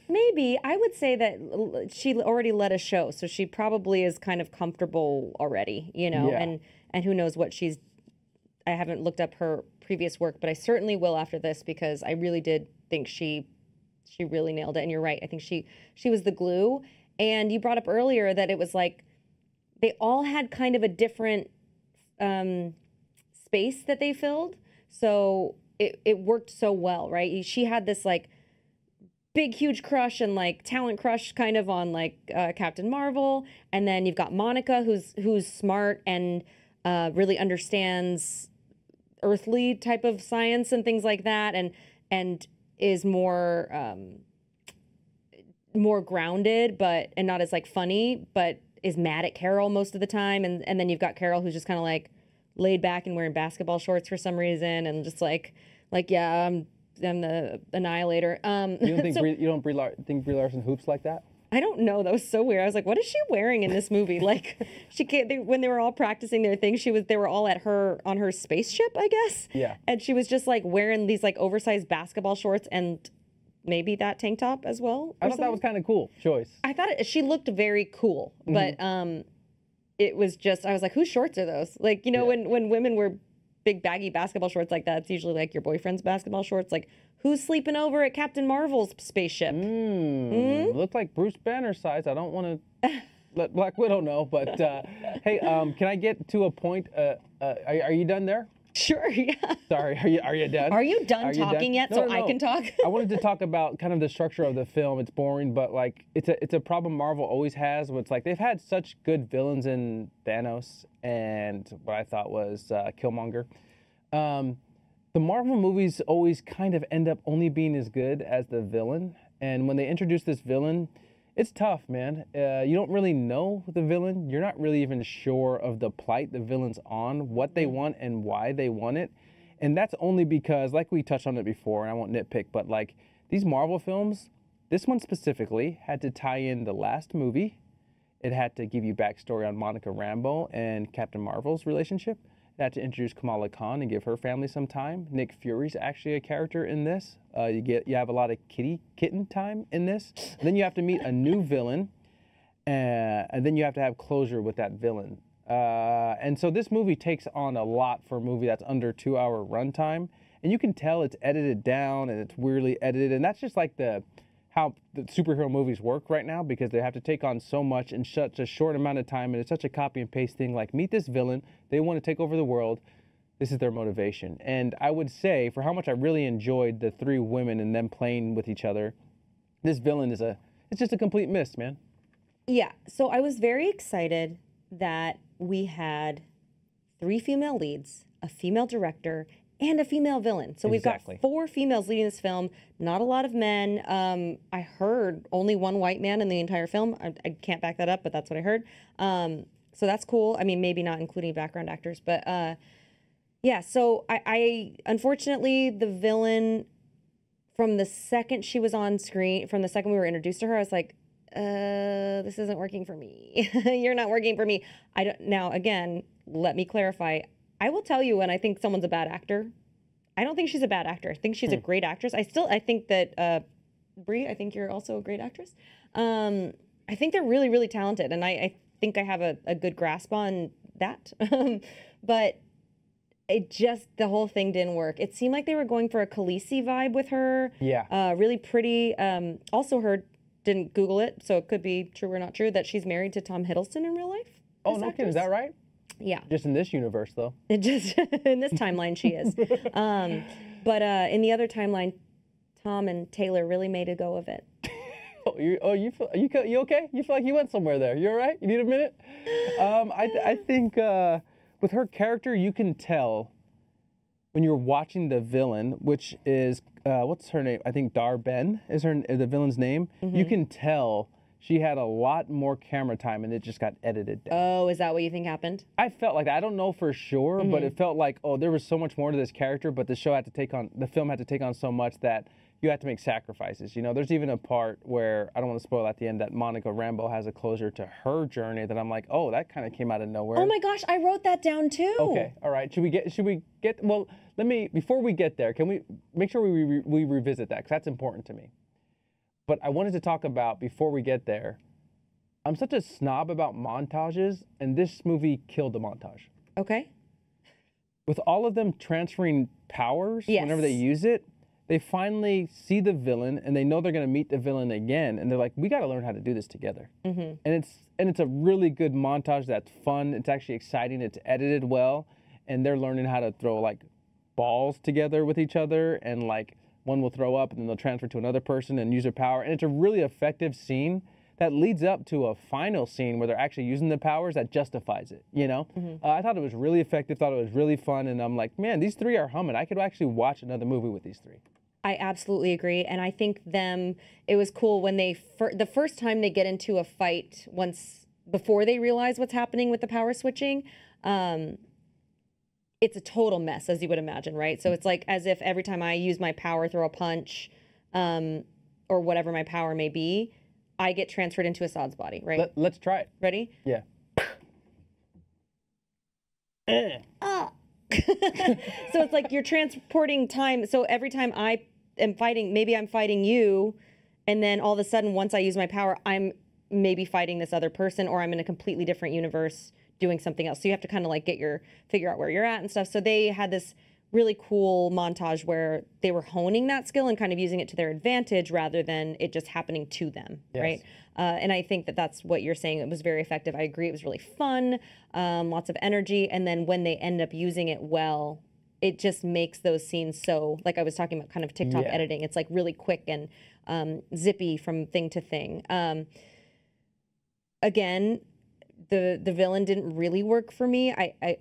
B: Maybe. I would say that she already led a show, so she probably is kind of comfortable already,
A: Yeah.
B: And who knows what she's. I haven't looked up her previous work, but I certainly will after this, because I really did think she really nailed it. And you're right. I think she was the glue. And you brought up earlier that it was like they all had kind of a different space that they filled. So it worked so well, right? She had this like big, huge crush and like talent crush kind of on like Captain Marvel. And then you've got Monica, who's smart and really understands earthly type of science and things like that, and is more grounded, and not as like funny, but is mad at Carol most of the time. And then you've got Carol, who's just kind of like laid back and wearing basketball shorts for some reason, and just like yeah, I'm the annihilator.
A: You don't think Brie Larson hoops like that?
B: I don't know. That was so weird. I was like, what is she wearing in this movie? Like, she can't. When they were all practicing their thing, they were all on her spaceship, I guess.
A: Yeah.
B: And she was just like wearing these like oversized basketball shorts and maybe that tank top as well.
A: I thought that was kind of cool choice.
B: I thought she looked very cool, but it was just, I was like, whose shorts are those? Like, when women wear big baggy basketball shorts like that, it's usually like your boyfriend's basketball shorts. Like, who's sleeping over at Captain Marvel's spaceship?
A: Looked like Bruce Banner size. I don't want to let Black Widow know, but hey, can I get to a point? Are you done there?
B: Sure, yeah.
A: Sorry, are you done?
B: Are you done talking yet?
A: No.
B: I can talk?
A: I wanted to talk about kind of the structure of the film. It's boring, but like it's a problem Marvel always has. Where it's like they've had such good villains in Thanos and what I thought was Killmonger. The Marvel movies always kind of end up only being as good as the villain. And when they introduce this villain, it's tough, man. You don't really know the villain. You're not really even sure of the plight the villain's on, what they want and why they want it. And that's only because, like we touched on it before, and I won't nitpick, but like these Marvel films, this one specifically had to tie in the last movie. It had to give you backstory on Monica Rambeau and Captain Marvel's relationship. It had to introduce Kamala Khan and give her family some time. Nick Fury's actually a character in this. You have a lot of kitten time in this. And then you have to meet a new villain, and then you have to have closure with that villain. And so this movie takes on a lot for a movie that's under 2-hour runtime. And you can tell it's edited down and it's weirdly edited. And that's just like how the superhero movies work right now, because they have to take on so much in such a short amount of time, and it's such a copy and paste thing. Like, meet this villain, they want to take over the world, this is their motivation. And I would say, for how much I really enjoyed the three women and them playing with each other, this villain is it's just a complete miss, man.
B: Yeah. So I was very excited that we had 3 female leads, a female director, and a female villain. So we've got 4 females leading this film, not a lot of men. I heard only 1 white man in the entire film. I can't back that up, but that's what I heard. So that's cool. I mean, maybe not including background actors, but yeah. So I unfortunately, the villain, from the second she was on screen, from the second we were introduced to her, I was like, this isn't working for me. You're not working for me. Now, again, let me clarify. I will tell you when I think someone's a bad actor. I don't think she's a bad actor. I think she's a great actress. I think that, Brie, I think you're also a great actress. I think they're really, really talented. And I think I have a good grasp on that. But the whole thing didn't work. It seemed like they were going for a Khaleesi vibe with her.
A: Yeah.
B: Really pretty. Also heard, didn't Google it, so it could be true or not true, that she's married to Tom Hiddleston in real life.
A: Oh, no kidding. Is that right?
B: Yeah.
A: Just in this universe, though.
B: Just in this timeline, she is. But in the other timeline, Tom and Taylor really made a go of it.
A: You okay? You feel like you went somewhere there. You all right? You need a minute? I think with her character, you can tell when you're watching the villain, which is what's her name? I think Dar-Ben is the villain's name. Mm-hmm. You can tell she had a lot more camera time, and it just got edited down.
B: Oh, is that what you think happened?
A: I felt like that. I don't know for sure, but it felt like, there was so much more to this character, but the film had to take on so much that you had to make sacrifices. You know, there's even a part where, I don't want to spoil at the end, that Monica Rambeau has a closure to her journey that I'm like, oh, that kind of came out of nowhere.
B: Oh my gosh, I wrote that down too.
A: Okay, all right. Should we get, well, before we get there, can we make sure we revisit that? Because that's important to me. But I wanted to talk about, before we get there, I'm such a snob about montages, and this movie killed the montage.
B: Okay.
A: With all of them transferring powers, whenever they use it, they finally see the villain, and they know they're going to meet the villain again, and they're like, we got to learn how to do this together. Mm-hmm. And it's a really good montage that's fun. It's actually exciting. It's edited well, and they're learning how to throw, like, balls together with each other, and, like, one will throw up, and then they'll transfer to another person and use their power. And it's a really effective scene that leads up to a final scene where they're actually using the powers that justifies it, you know? Mm-hmm. I thought it was really effective, thought it was really fun, and I'm like, man, these 3 are humming. I could actually watch another movie with these 3.
B: I absolutely agree. And I think it was cool when the first time they get into a fight, before they realize what's happening with the power switching, it's a total mess, as you would imagine, right? So it's like as if every time I use my power, throw a punch, or whatever my power may be, I get transferred into Asaad's body, right?
A: Let's try it.
B: Ready?
A: Yeah.
B: So it's like you're transporting time. So every time I am fighting, maybe I'm fighting you, and then all of a sudden, once I use my power, I'm maybe fighting this other person, or I'm in a completely different universe doing something else. So you have to kind of like figure out where you're at and stuff. So they had this really cool montage where they were honing that skill and kind of using it to their advantage rather than it just happening to them, right? And I think that that's what you're saying. It was very effective. I agree. It was really fun, lots of energy. And then when they end up using it well, it just makes those scenes so, like I was talking about, kind of TikTok editing. It's like really quick and zippy from thing to thing. Again, the villain didn't really work for me. I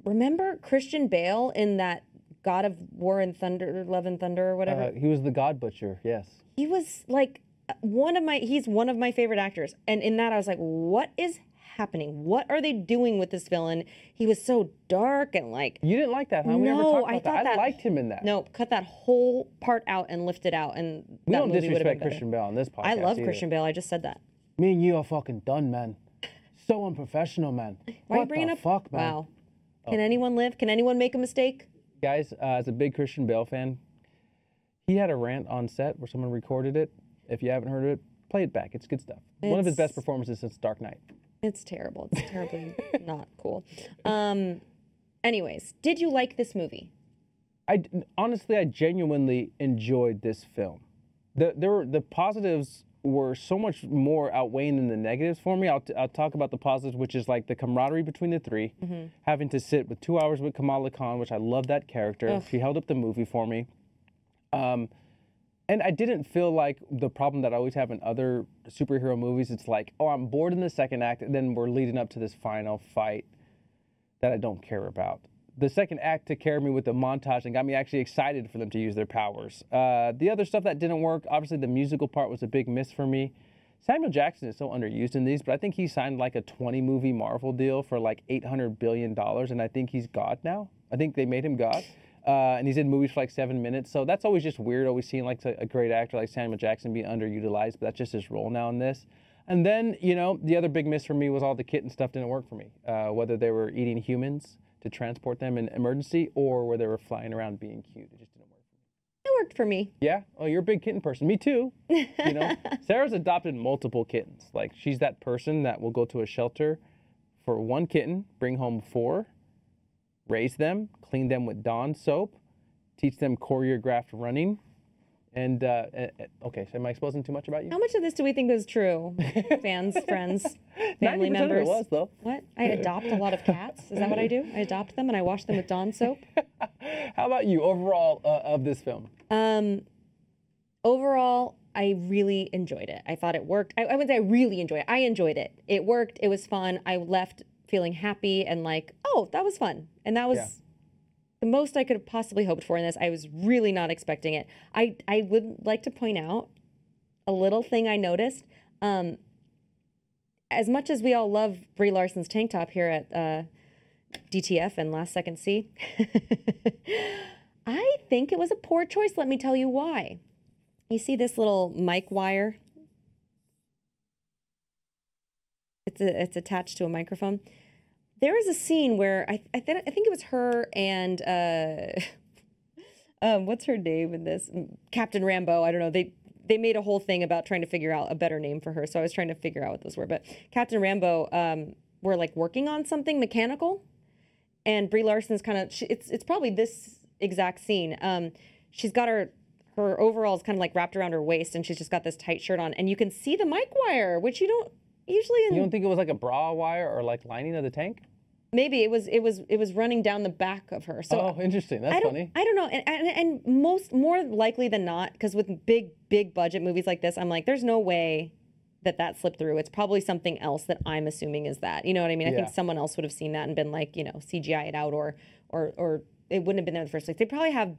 B: remember Christian Bale in that God of War and Thunder, Love and Thunder or whatever.
A: He was the God Butcher, yes.
B: He was like he's one of my favorite actors. And in that I was like, what is happening? What are they doing with this villain? He was so dark and like...
A: You didn't like that, huh? We never talked about that. I liked him in that.
B: No, cut that whole part out and lift it out, and
A: we
B: that
A: don't
B: movie
A: disrespect Christian Bale on this podcast.
B: I love Christian Bale. I just said that.
A: Me and you are fucking done, man. So unprofessional, man.
B: Why are you bringing up...
A: Fuck, man?
B: Wow. Can anyone live? Can anyone make a mistake?
A: Guys, as a big Christian Bale fan, he had a rant on set where someone recorded it. If you haven't heard it, play it back. It's good stuff. One of his best performances since Dark Knight.
B: It's terrible. It's terribly not cool. Anyways, did you like this movie?
A: Honestly, I genuinely enjoyed this film. The positives were so much more outweighing than the negatives for me. I'll talk about the positives, which is like the camaraderie between the three, having to sit with 2 hours with Kamala Khan, which I love that character.
B: Ugh.
A: She held up the movie for me. And I didn't feel like the problem that I always have in other superhero movies. It's like, oh, I'm bored in the second act, and then we're leading up to this final fight that I don't care about. The second act took care of me with the montage and got me actually excited for them to use their powers. The other stuff that didn't work, obviously the musical part was a big miss for me. Samuel Jackson is so underused in these, but I think he signed like a 20-movie Marvel deal for like $800 billion, and I think he's God now. I think they made him God. And he's in movies for like 7 minutes. So that's always just weird, always seeing like a great actor like Samuel Jackson be underutilized, but that's just his role now in this. And then, you know, the other big miss for me was all the kitten stuff didn't work for me. Whether they were eating humans to transport them in emergency or where they were flying around being cute. It just didn't work for me.
B: It worked for me.
A: Yeah? Oh, you're a big kitten person. Me too. You know, Sarah's adopted multiple kittens. Like, she's that person that will go to a shelter for one kitten, bring home 4, raise them, clean them with Dawn soap, teach them choreographed running. And, okay, so am I exposing too much about you?
B: How much of this do we think is true? Fans, friends, family
A: 90%
B: members.
A: Of it was, though.
B: What? I adopt a lot of cats? Is that what I do? I adopt them and I wash them with Dawn soap?
A: How about you, overall, of this film?
B: Overall, I really enjoyed it. I thought it worked. I wouldn't say I really enjoyed it. I enjoyed it. It worked. It was fun. I left feeling happy and like, oh, that was fun. And that was the most I could have possibly hoped for in this. I was really not expecting it. I would like to point out a little thing I noticed. As much as we all love Brie Larson's tank top here at DTF and Last Second C, I think it was a poor choice. Let me tell you why. You see this little mic wire? It's attached to a microphone. There is a scene where I think it was her and what's her name in this? Captain Rambeau. I don't know. They made a whole thing about trying to figure out a better name for her. So I was trying to figure out what those were. But Captain Rambeau were like working on something mechanical, and Brie Larson's kind of it's probably this exact scene. She's got her overalls kind of like wrapped around her waist, and she's just got this tight shirt on, and you can see the mic wire, which you don't usually.
A: You don't think it was like a bra wire or like lining of the tank?
B: Maybe it was running down the back of her. So
A: oh, interesting. That's funny.
B: I don't know, and more likely than not, because with big budget movies like this, I'm like, there's no way that slipped through. It's probably something else that I'm assuming is that. You know what I mean? I think someone else would have seen that and been like, you know, CGI it out, or it wouldn't have been there in the first place. They probably have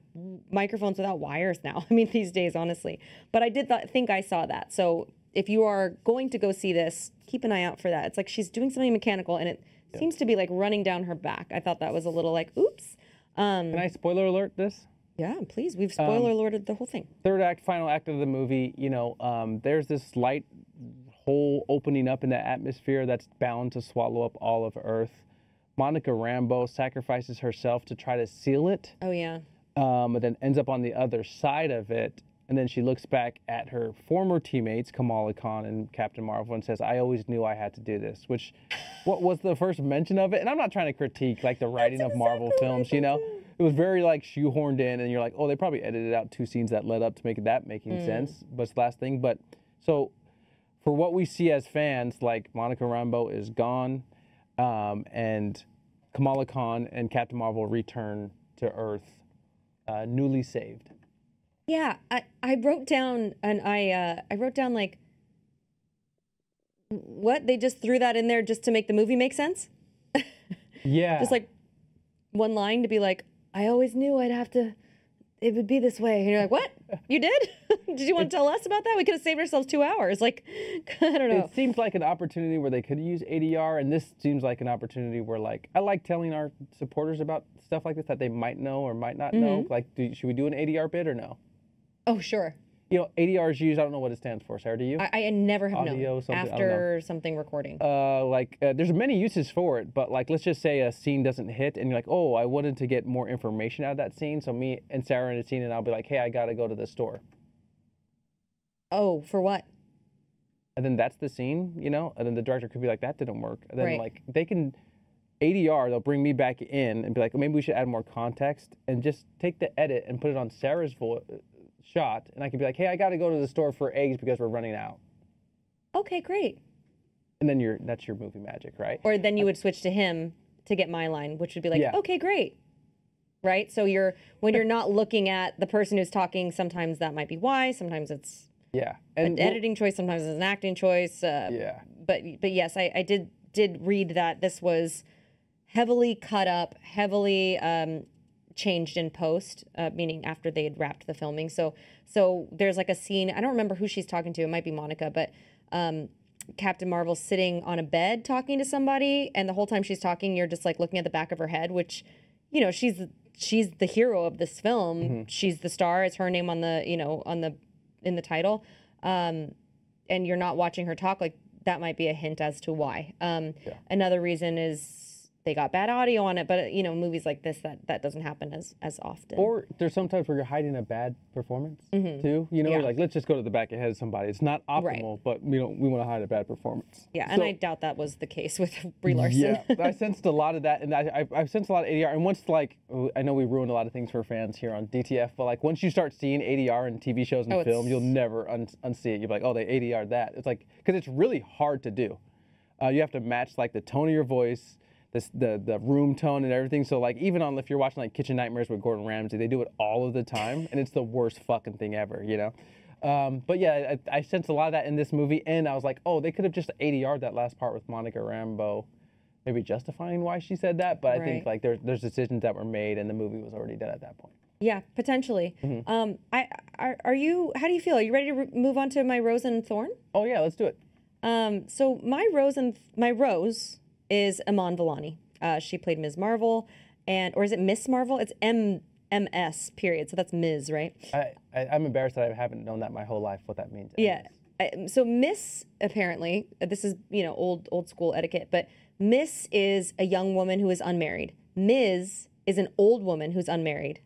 B: microphones without wires now. I mean, these days, honestly. But I did think I saw that. So if you are going to go see this, keep an eye out for that. It's like she's doing something mechanical, and it seems to be like running down her back. I thought that was a little like, oops.
A: Can I spoiler alert this?
B: Yeah, please. We've spoiler alerted the whole thing.
A: Third act, final act of the movie, you know, there's this slight hole opening up in the atmosphere that's bound to swallow up all of Earth. Monica Rambeau sacrifices herself to try to seal it.
B: Oh, yeah.
A: And then ends up on the other side of it. And then she looks back at her former teammates, Kamala Khan and Captain Marvel, and says, I always knew I had to do this, which what was the first mention of it? And I'm not trying to critique like the writing of Marvel films, you know? It was very like shoehorned in, and you're like, oh, they probably edited out 2 scenes that led up to make that making sense. But it's the last thing. But so for what we see as fans, like Monica Rambeau is gone, and Kamala Khan and Captain Marvel return to Earth newly saved.
B: Yeah, I wrote down, and I wrote down like, what? They just threw that in there just to make the movie make sense?
A: Yeah.
B: Just like one line to be like, I always knew it would be this way. And you're like, what? You did? Did you want to tell us about that? We could have saved ourselves 2 hours. Like, I don't know.
A: It seems like an opportunity where they could use ADR, and this seems like an opportunity where, like, I like telling our supporters about stuff like this that they might know or might not know. Like, should we do an ADR bid or no?
B: Oh, sure.
A: You know, ADR is used, I don't know what it stands for. Sarah, do you?
B: I never have
A: Audio,
B: known.
A: something,
B: After something recording.
A: There's many uses for it, but like, let's just say a scene doesn't hit and you're like, oh, I wanted to get more information out of that scene. So me and Sarah in a scene, and I'll be like, hey, I got to go to the store.
B: Oh, for what?
A: And then that's the scene, you know? And then the director could be like, that didn't work. And then
B: Right.
A: like, they can, ADR, they'll bring me back in and be like, maybe we should add more context and just take the edit and put it on Sarah's shot, and I can be like, hey, I got to go to the store for eggs because we're running out.
B: okay, great.
A: And then that's your movie magic, right?
B: Or then you would switch to him to get my line, which would be like,
A: Yeah.
B: okay, great. Right? So when you're not looking at the person who's talking, sometimes that might be why, sometimes it's
A: Yeah.
B: an editing choice, sometimes it's an acting choice.
A: Yeah.
B: But yes, I did read that this was heavily cut up, heavily changed in post, meaning after they had wrapped the filming. So there's like a scene, I don't remember who she's talking to, it might be Monica, but Captain Marvel's sitting on a bed talking to somebody, and the whole time she's talking, you're just like looking at the back of her head, which, you know, she's the hero of this film.
A: Mm-hmm.
B: She's the star. It's her name on the, you know, in the title. And you're not watching her talk, like that might be a hint as to why. Another reason is they got bad audio on it, but you know, movies like this, that doesn't happen as often.
A: Or there's sometimes where you're hiding a bad performance too. You know,
B: Yeah.
A: you're like, let's just go to the back of the head of somebody. It's not optimal, but we want to hide a bad performance.
B: Yeah, and
A: So-
B: I doubt that was the case with Brie Larson.
A: Yeah, I sensed a lot of that, and I've sensed a lot of ADR. And once, like, I know we ruined a lot of things for fans here on DTF, but like once you start seeing ADR in TV shows and
B: Oh,
A: film,
B: it's-
A: you'll never unsee it. You're like, oh, they ADR'd that. It's like, because it's really hard to do. You have to match like the tone of your voice, the room tone and everything. So like even on if you're watching like Kitchen Nightmares with Gordon Ramsay, they do it all of the time, and it's the worst fucking thing ever, you know. But yeah, I sensed a lot of that in this movie, and I was like, oh, they could have just ADR'd that last part with Monica Rambeau, maybe justifying why she said that. But I think like there's decisions that were made, and the movie was already done at that point.
B: Yeah, potentially.
A: Mm-hmm.
B: Are you? How do you feel? Are you ready to move on to my Rose and Thorn?
A: Oh yeah, let's do it.
B: So my Rose is Iman Vellani. She played Ms. Marvel, or is it Miss Marvel? It's MS period. So that's Ms. right?
A: I'm embarrassed that I haven't known that my whole life what that means.
B: Yeah. So Miss, apparently, this is, you know, old school etiquette, but Miss is a young woman who is unmarried. Ms. is an old woman who's unmarried,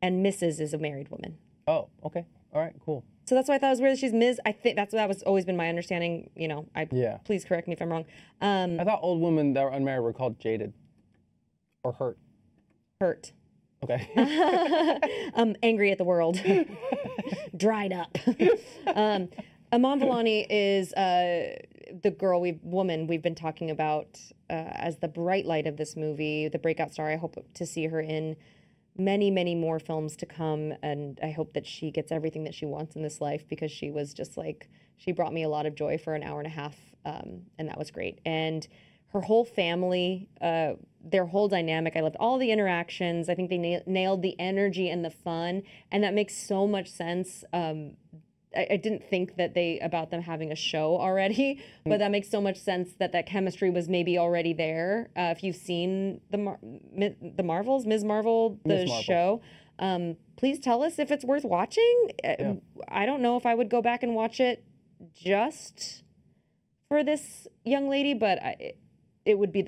B: and Mrs. is a married woman.
A: Oh, okay. All right, cool.
B: So that's why I thought it was weird that she's Ms. I think that was always been my understanding. You know,
A: Yeah.
B: Please correct me if I'm wrong.
A: I thought old women that were unmarried were called jaded or hurt.
B: Hurt.
A: Okay.
B: Angry at the world. Dried up. Iman Vellani is the woman we've been talking about as the bright light of this movie, the breakout star. I hope to see her in many, many more films to come, and I hope that she gets everything that she wants in this life, because she was just like, she brought me a lot of joy for an hour and a half, and that was great. And her whole family, their whole dynamic, I loved all the interactions. I think they nailed the energy and the fun, and that makes so much sense. I didn't think that about them having a show already, but that makes so much sense that chemistry was maybe already there. If you've seen the Marvels, Ms. Marvel, the show, please tell us if it's worth watching.
A: Yeah.
B: I don't know if I would go back and watch it just for this young lady, but it would be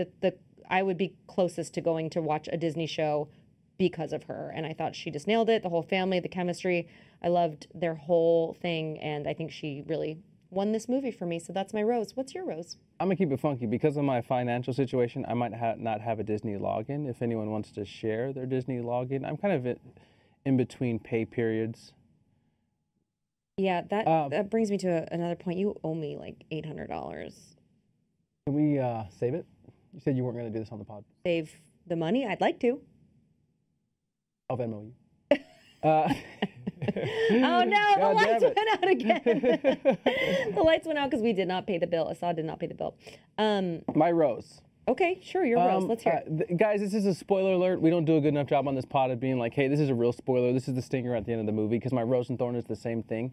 B: I would be closest to going to watch a Disney show because of her. And I thought she just nailed it. The whole family, the chemistry. I loved their whole thing. And I think she really won this movie for me. So that's my Rose. What's your Rose?
A: I'm going to keep it funky. Because of my financial situation, I might not have a Disney login. If anyone wants to share their Disney login, I'm kind of in between pay periods.
B: Yeah, that brings me to another point. You owe me like $800.
A: Can we save it? You said you weren't going to do this on the pod.
B: Save the money? I'd like to.
A: I'll Venmo you.
B: Oh no, the
A: God
B: lights
A: damn it.
B: went out again. The lights went out because we did not pay the bill. Asaad did not pay the bill.
A: My Rose.
B: Okay, sure, your Rose. Let's hear it.
A: Guys, this is a spoiler alert. We don't do a good enough job on this pod of being like, hey, this is a real spoiler. This is the stinger at the end of the movie, because my Rose and Thorn is the same thing.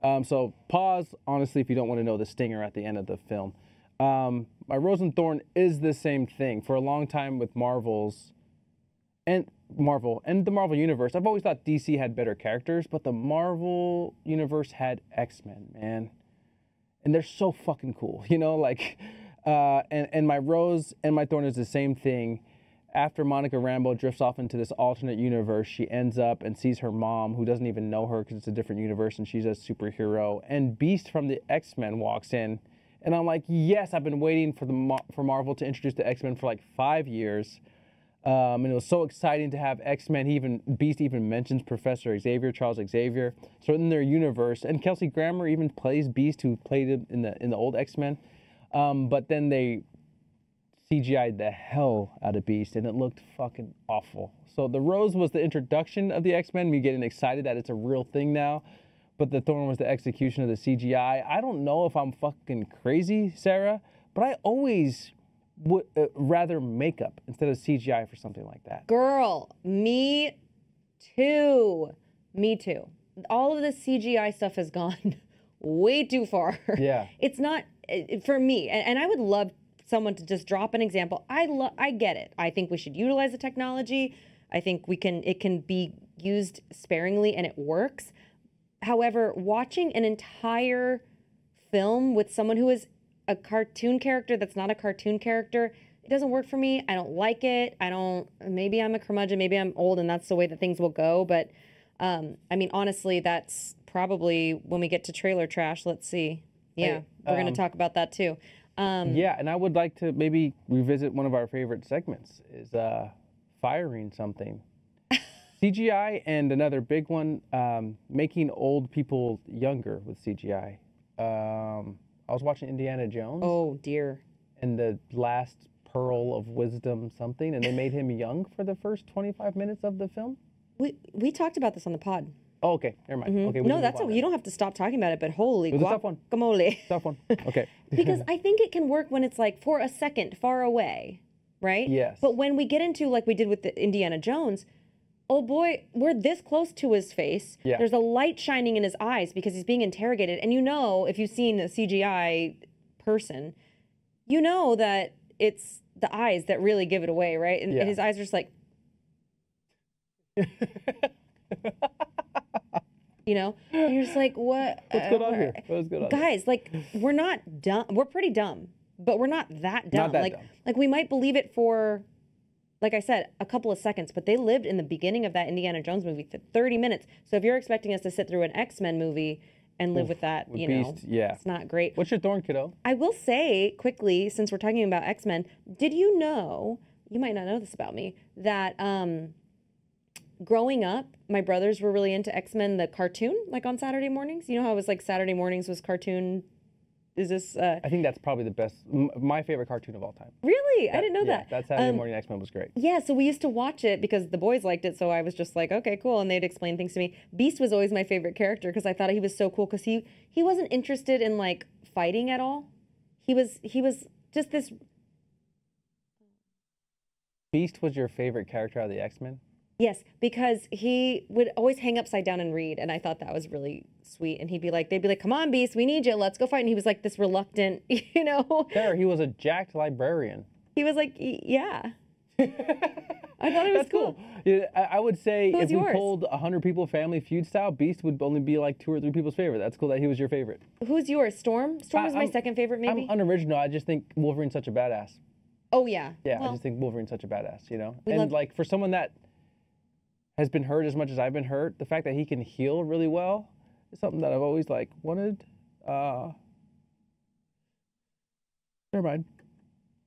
A: So pause, honestly, if you don't want to know the stinger at the end of the film. My Rose and Thorn is the same thing. For a long time with Marvel and the Marvel Universe, I've always thought DC had better characters, but the Marvel Universe had X-Men, man. And they're so fucking cool, you know? Like, and my Rose and my Thorn is the same thing. After Monica Rambeau drifts off into this alternate universe, she ends up and sees her mom, who doesn't even know her because it's a different universe, and she's a superhero. And Beast from the X-Men walks in, and I'm like, yes, I've been waiting for Marvel to introduce the X-Men for like 5 years. And it was so exciting to have X-Men. Beast even mentions Professor Xavier, Charles Xavier. So in their universe, and Kelsey Grammer even plays Beast, who played him in the old X-Men. But then they CGI'd the hell out of Beast, and it looked fucking awful. So the Rose was the introduction of the X-Men, me getting excited that it's a real thing now. But the Thorn was the execution of the CGI. I don't know if I'm fucking crazy, Sarah, but I always would rather makeup instead of CGI for something like that.
B: Girl, me too. Me too. All of the CGI stuff has gone way too far.
A: Yeah.
B: It's not, for me, and I would love someone to just drop an example. I get it. I think we should utilize the technology. I think it can be used sparingly and it works. However, watching an entire film with someone who is a cartoon character that's not a cartoon character, it doesn't work for me. I don't like it. Maybe I'm a curmudgeon, maybe I'm old and that's the way that things will go. But I mean, honestly, that's probably when we get to trailer trash. Let's see. Yeah, we're going to talk about that too.
A: Yeah, and I would like to maybe revisit one of our favorite segments is firing something. CGI and another big one, making old people younger with CGI. I was watching Indiana Jones.
B: Oh, dear.
A: And the last pearl of wisdom something, and they made him young for the first 25 minutes of the film.
B: We talked about this on the pod.
A: Oh, okay. Never mind. Okay.
B: No, that's okay. You don't have to stop talking about it, but holy guacamole.
A: Tough one. Okay.
B: Because I think it can work when it's like for a second far away, right?
A: Yes.
B: But when we get into like we did with the Indiana Jones, oh boy, we're this close to his face.
A: Yeah.
B: There's a light shining in his eyes because he's being interrogated. And you know, if you've seen a CGI person, you know that it's the eyes that really give it away, right? And his eyes are just like, you know, and you're just like, what?
A: What's going on here? What's going on?
B: Guys, like, we're not dumb. We're pretty dumb, but we're not that dumb.
A: Not that dumb.
B: Like we might believe it for, like I said, a couple of seconds, but they lived in the beginning of that Indiana Jones movie for 30 minutes. So if you're expecting us to sit through an X-Men movie and live with that, you know,
A: Beast, yeah.
B: It's not great.
A: What's your Thorn, kiddo?
B: I will say quickly, since we're talking about X-Men, did you know, you might not know this about me, that growing up, my brothers were really into X-Men, the cartoon, like on Saturday mornings. You know how it was like Saturday mornings was cartoon? Is this?
A: I think that's probably the best, my favorite cartoon of all time.
B: Really? I didn't know that.
A: That Saturday morning X-Men was great.
B: Yeah, so we used to watch it because the boys liked it, so I was just like, okay, cool, and they'd explain things to me. Beast was always my favorite character because I thought he was so cool because he wasn't interested in like fighting at all. He was just this.
A: Beast was your favorite character out of the X-Men?
B: Yes, because he would always hang upside down and read, and I thought that was really sweet. And they'd be like, "Come on, Beast, we need you. Let's go fight." And he was like this reluctant, you know.
A: There, he was a jacked librarian.
B: He was like, yeah. I thought it was cool.
A: Yeah, I would say
B: Who's
A: if
B: yours?
A: we pulled 100 people Family Feud style, Beast would only be like 2 or 3 people's favorite. That's cool that he was your favorite.
B: Who's yours? Storm? Storm was my second favorite, maybe.
A: I'm unoriginal. I just think Wolverine's such a badass.
B: Oh yeah.
A: Yeah,
B: well,
A: I just think Wolverine's such a badass. You know,
B: love-
A: like for someone that has been hurt as much as I've been hurt, the fact that he can heal really well is something that I've always like wanted. Never mind.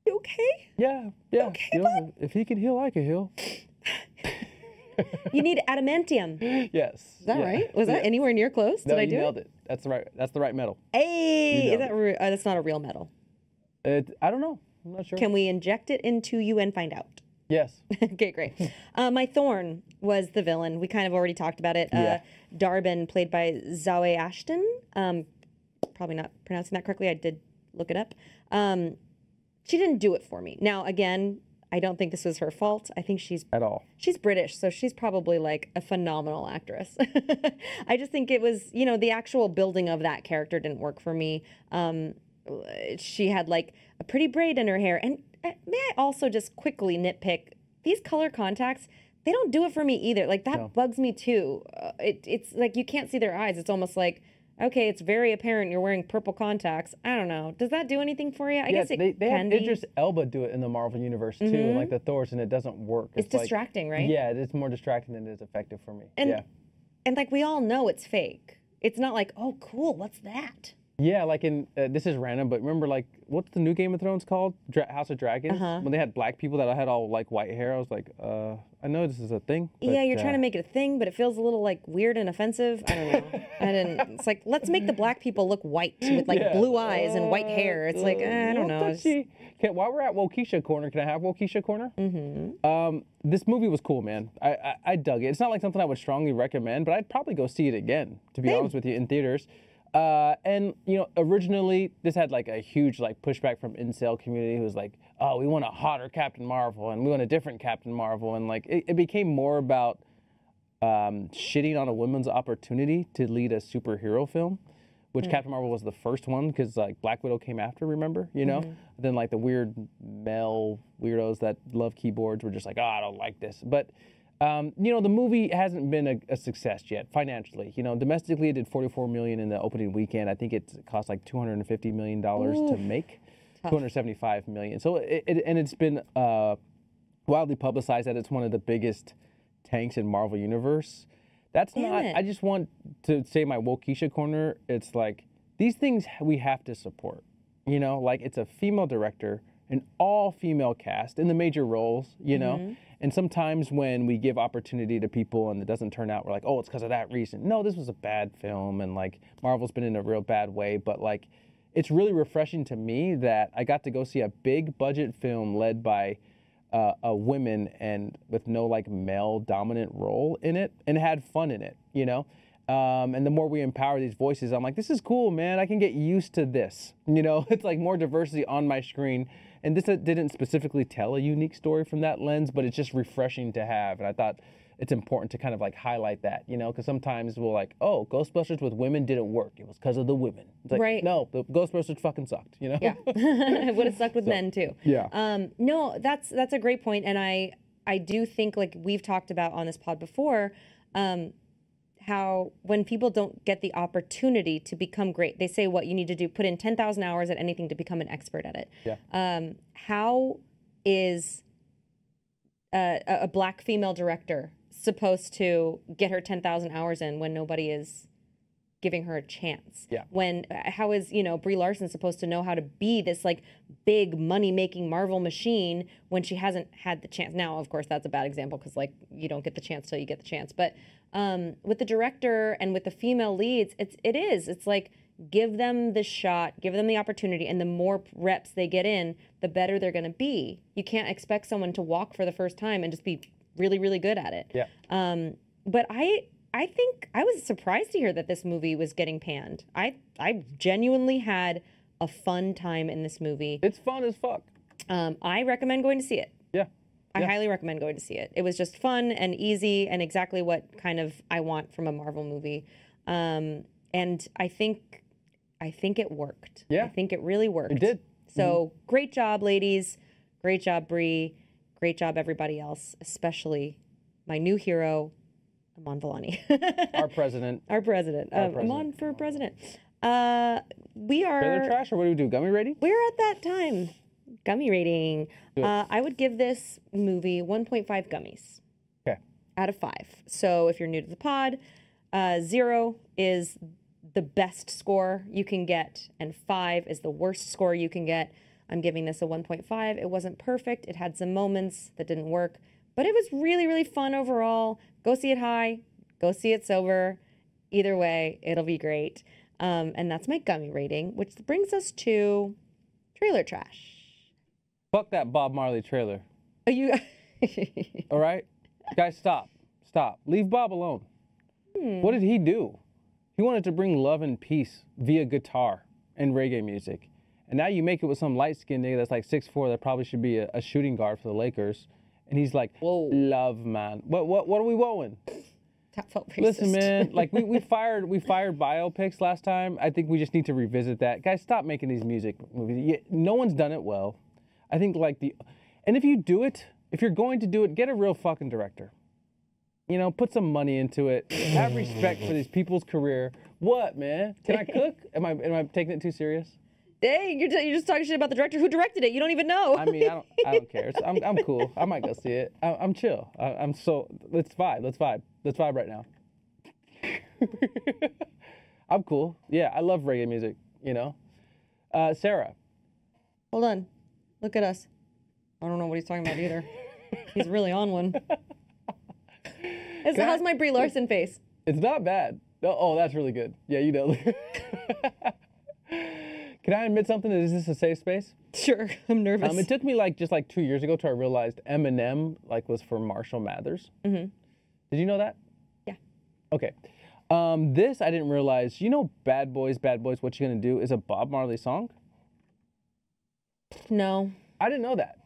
B: You okay?
A: Yeah.
B: Okay,
A: you know, if he can heal, I can heal.
B: You need adamantium.
A: Yes.
B: Is that right? Was that anywhere near close?
A: No,
B: Did I
A: you
B: do
A: nailed it? That's the right metal.
B: Hey, is that that's not a real metal?
A: I don't know. I'm not sure.
B: Can we inject it into you and find out?
A: Yes.
B: Okay, great. My Thorn was the villain. We kind of already talked about it. Darbin, played by Zawe Ashton. Probably not pronouncing that correctly. I did look it up. She didn't do it for me. Now, again, I don't think this was her fault. I think she's British, so she's probably like a phenomenal actress. I just think it was, you know, the actual building of that character didn't work for me. She had like a pretty braid in her hair. And may I also just quickly nitpick, these color contacts, they don't do it for me either. Like that bugs me too. It's like you can't see their eyes. It's almost like, okay, it's very apparent you're wearing purple contacts. I don't know. Does that do anything for you? I guess it
A: they
B: can
A: have
B: be.
A: Idris Elba do it in the Marvel universe too, and like the Thors, and it doesn't work.
B: It's distracting, right?
A: Yeah, it's more distracting than it is effective for me.
B: And like we all know it's fake. It's not like, oh, cool, what's that?
A: Yeah, like in this is random, but remember like what's the new Game of Thrones called? House of Dragons. When they had black people that had all like white hair, I was like, I know this is a thing. But,
B: yeah, you're trying to make it a thing, but it feels a little like weird and offensive. I don't know. It's like let's make the black people look white with like blue eyes and white hair. It's like I don't know.
A: Okay, while we're at Wokeisha Corner, can I have Wokeisha Corner? This movie was cool, man. I dug it. It's not like something I would strongly recommend, but I'd probably go see it again, to be honest with you, in theaters. And you know, originally this had like a huge like pushback from incel community who was like, oh, we want a hotter Captain Marvel and we want a different Captain Marvel, and like it became more about shitting on a woman's opportunity to lead a superhero film, which Captain Marvel was the first one because like Black Widow came after, remember? You know, then like the weird male weirdos that love keyboards were just like, oh, I don't like this, but. You know, the movie hasn't been a success yet financially. You know, domestically it did $44 million in the opening weekend. I think it cost like $250 million to make, $275 million. So it's been wildly publicized that it's one of the biggest tanks in Marvel Universe. That's not. I just want to say my Wokeisha Corner. It's like these things we have to support. You know, like it's a female director, an all-female cast in the major roles. You know. And sometimes when we give opportunity to people and it doesn't turn out, we're like, oh, it's because of that reason. No, this was a bad film, and like Marvel's been in a real bad way. But like, it's really refreshing to me that I got to go see a big budget film led by a women and with no like male dominant role in it, and had fun in it, you know. And the more we empower these voices, I'm like, this is cool, man. I can get used to this. You know, it's like more diversity on my screen. And this didn't specifically tell a unique story from that lens, but it's just refreshing to have. And I thought it's important to kind of like highlight that, you know, because sometimes we'll like, oh, Ghostbusters with women didn't work. It was because of the women. It's like, no, the Ghostbusters fucking sucked, you know?
B: Yeah, it would have sucked with men too.
A: Yeah.
B: No, that's a great point. And I do think like we've talked about on this pod before, how when people don't get the opportunity to become great, they say what you need to do, put in 10,000 hours at anything to become an expert at it.
A: Yeah.
B: How is a black female director supposed to get her 10,000 hours in when nobody is giving her a chance?
A: Yeah.
B: How is, you know, Brie Larson supposed to know how to be this like big money-making Marvel machine when she hasn't had the chance? Now, of course, that's a bad example because like you don't get the chance till you get the chance. But with the director and with the female leads, it's like give them the shot, give them the opportunity, and the more reps they get in, the better they're going to be. You can't expect someone to walk for the first time and just be really, really good at it.
A: Yeah.
B: But I think I was surprised to hear that this movie was getting panned. I genuinely had a fun time in this movie.
A: It's fun as fuck.
B: I recommend going to see it.
A: Yeah.
B: I highly recommend going to see it. It was just fun and easy and exactly what kind of I want from a Marvel movie. And I think it worked.
A: Yeah.
B: I think it really worked.
A: It did.
B: So great job, ladies. Great job, Brie. Great job, everybody else, especially my new hero, Aman Vellani.
A: Our president.
B: Our president. Aman for president. We are...
A: Trailer trash, or what do we do? Gummy rating?
B: We're at that time. Gummy rating. I would give this movie 1.5 gummies.
A: Okay.
B: Out of 5. So if you're new to the pod, 0 is the best score you can get, and 5 is the worst score you can get. I'm giving this a 1.5. It wasn't perfect. It had some moments that didn't work, but it was really, really fun overall. Go see it high. Go see it sober. Either way, it'll be great. And that's my gummy rating, which brings us to trailer trash.
A: Fuck that Bob Marley trailer.
B: Are you?
A: All right? Guys, stop. Stop. Leave Bob alone. What did he do? He wanted to bring love and peace via guitar and reggae music. And now you make it with some light-skinned nigga that's like 6'4" that probably should be a shooting guard for the Lakers. And he's like, whoa, love, man. What are we whoaing?
B: That felt racist.
A: Listen, man, like we fired biopics last time. I think we just need to revisit that. Guys, stop making these music movies. No one's done it well. I think and if you do it, if you're going to do it, get a real fucking director. You know, put some money into it. Have respect for these people's career. What, man? Can I cook? Am I taking it too serious?
B: Dang, you're just talking shit about the director who directed it. You don't even know.
A: I mean, I don't care. I'm cool. I might go see it. I'm chill. Let's vibe. Let's vibe right now. I'm cool. Yeah, I love reggae music. you know. Sarah.
B: Hold on. Look at us. I don't know what he's talking about either. He's really on one. How's my Brie Larson face?
A: It's not bad. Oh, that's really good. Yeah, you know. Can I admit something? Is this a safe space?
B: Sure. I'm nervous.
A: It took me just 2 years ago till I realized Eminem was for Marshall Mathers.
B: Mm-hmm.
A: Did you know that?
B: Yeah.
A: Okay. This I didn't realize. You know, Bad Boys, What You Gonna Do is a Bob Marley song?
B: No.
A: I didn't know that.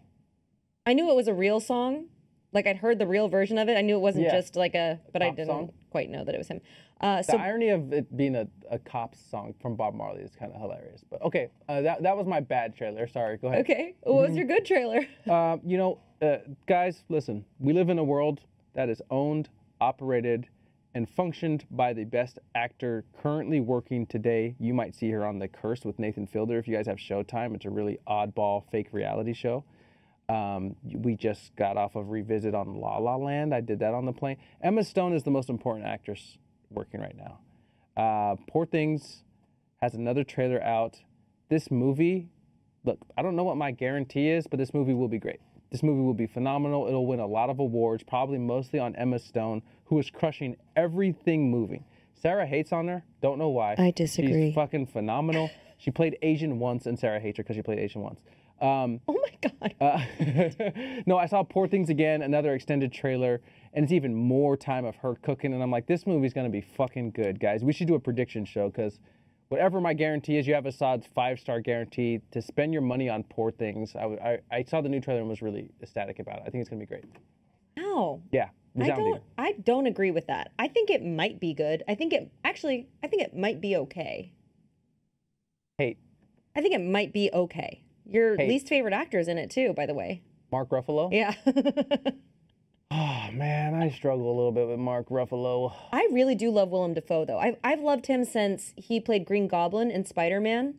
B: I knew it was a real song. Like, I'd heard the real version of it. I knew it wasn't just but I didn't quite know that it was him.
A: The irony of it being a Cops song from Bob Marley is kind of hilarious. But okay, that was my bad trailer. Sorry, go ahead.
B: Okay, what was your good trailer?
A: Guys, listen. We live in a world that is owned, operated, and functioned by the best actor currently working today. You might see her on The Curse with Nathan Fielder if you guys have Showtime. It's a really oddball fake reality show. We just got off of Revisit on La La Land. I did that on the plane. Emma Stone is the most important actress working right now. Poor Things has another trailer out. This movie, look, I don't know what my guarantee is, but this movie will be great. This movie will be phenomenal. It'll win a lot of awards, probably mostly on Emma Stone, who is crushing everything moving. Sarah hates on her. Don't know why.
B: I disagree.
A: She's fucking phenomenal. She played Asian once, and Sarah hates her because she played Asian once.
B: Oh my God.
A: No, I saw Poor Things again, another extended trailer, and it's even more time of her cooking, and I'm like, this movie's gonna be fucking good, guys. We should do a prediction show, because whatever my guarantee is, you have Asaad's 5-star guarantee to spend your money on Poor Things. I saw the new trailer and was really ecstatic about it. I think it's gonna be great.
B: No.
A: Yeah.
B: I don't agree with that. I think it might be good. I think it might be okay.
A: Hate.
B: I think it might be okay. Your least favorite actor's in it too, by the way.
A: Mark Ruffalo?
B: Yeah.
A: Oh man, I struggle a little bit with Mark Ruffalo.
B: I really do love Willem Dafoe though. I've loved him since he played Green Goblin in Spider-Man.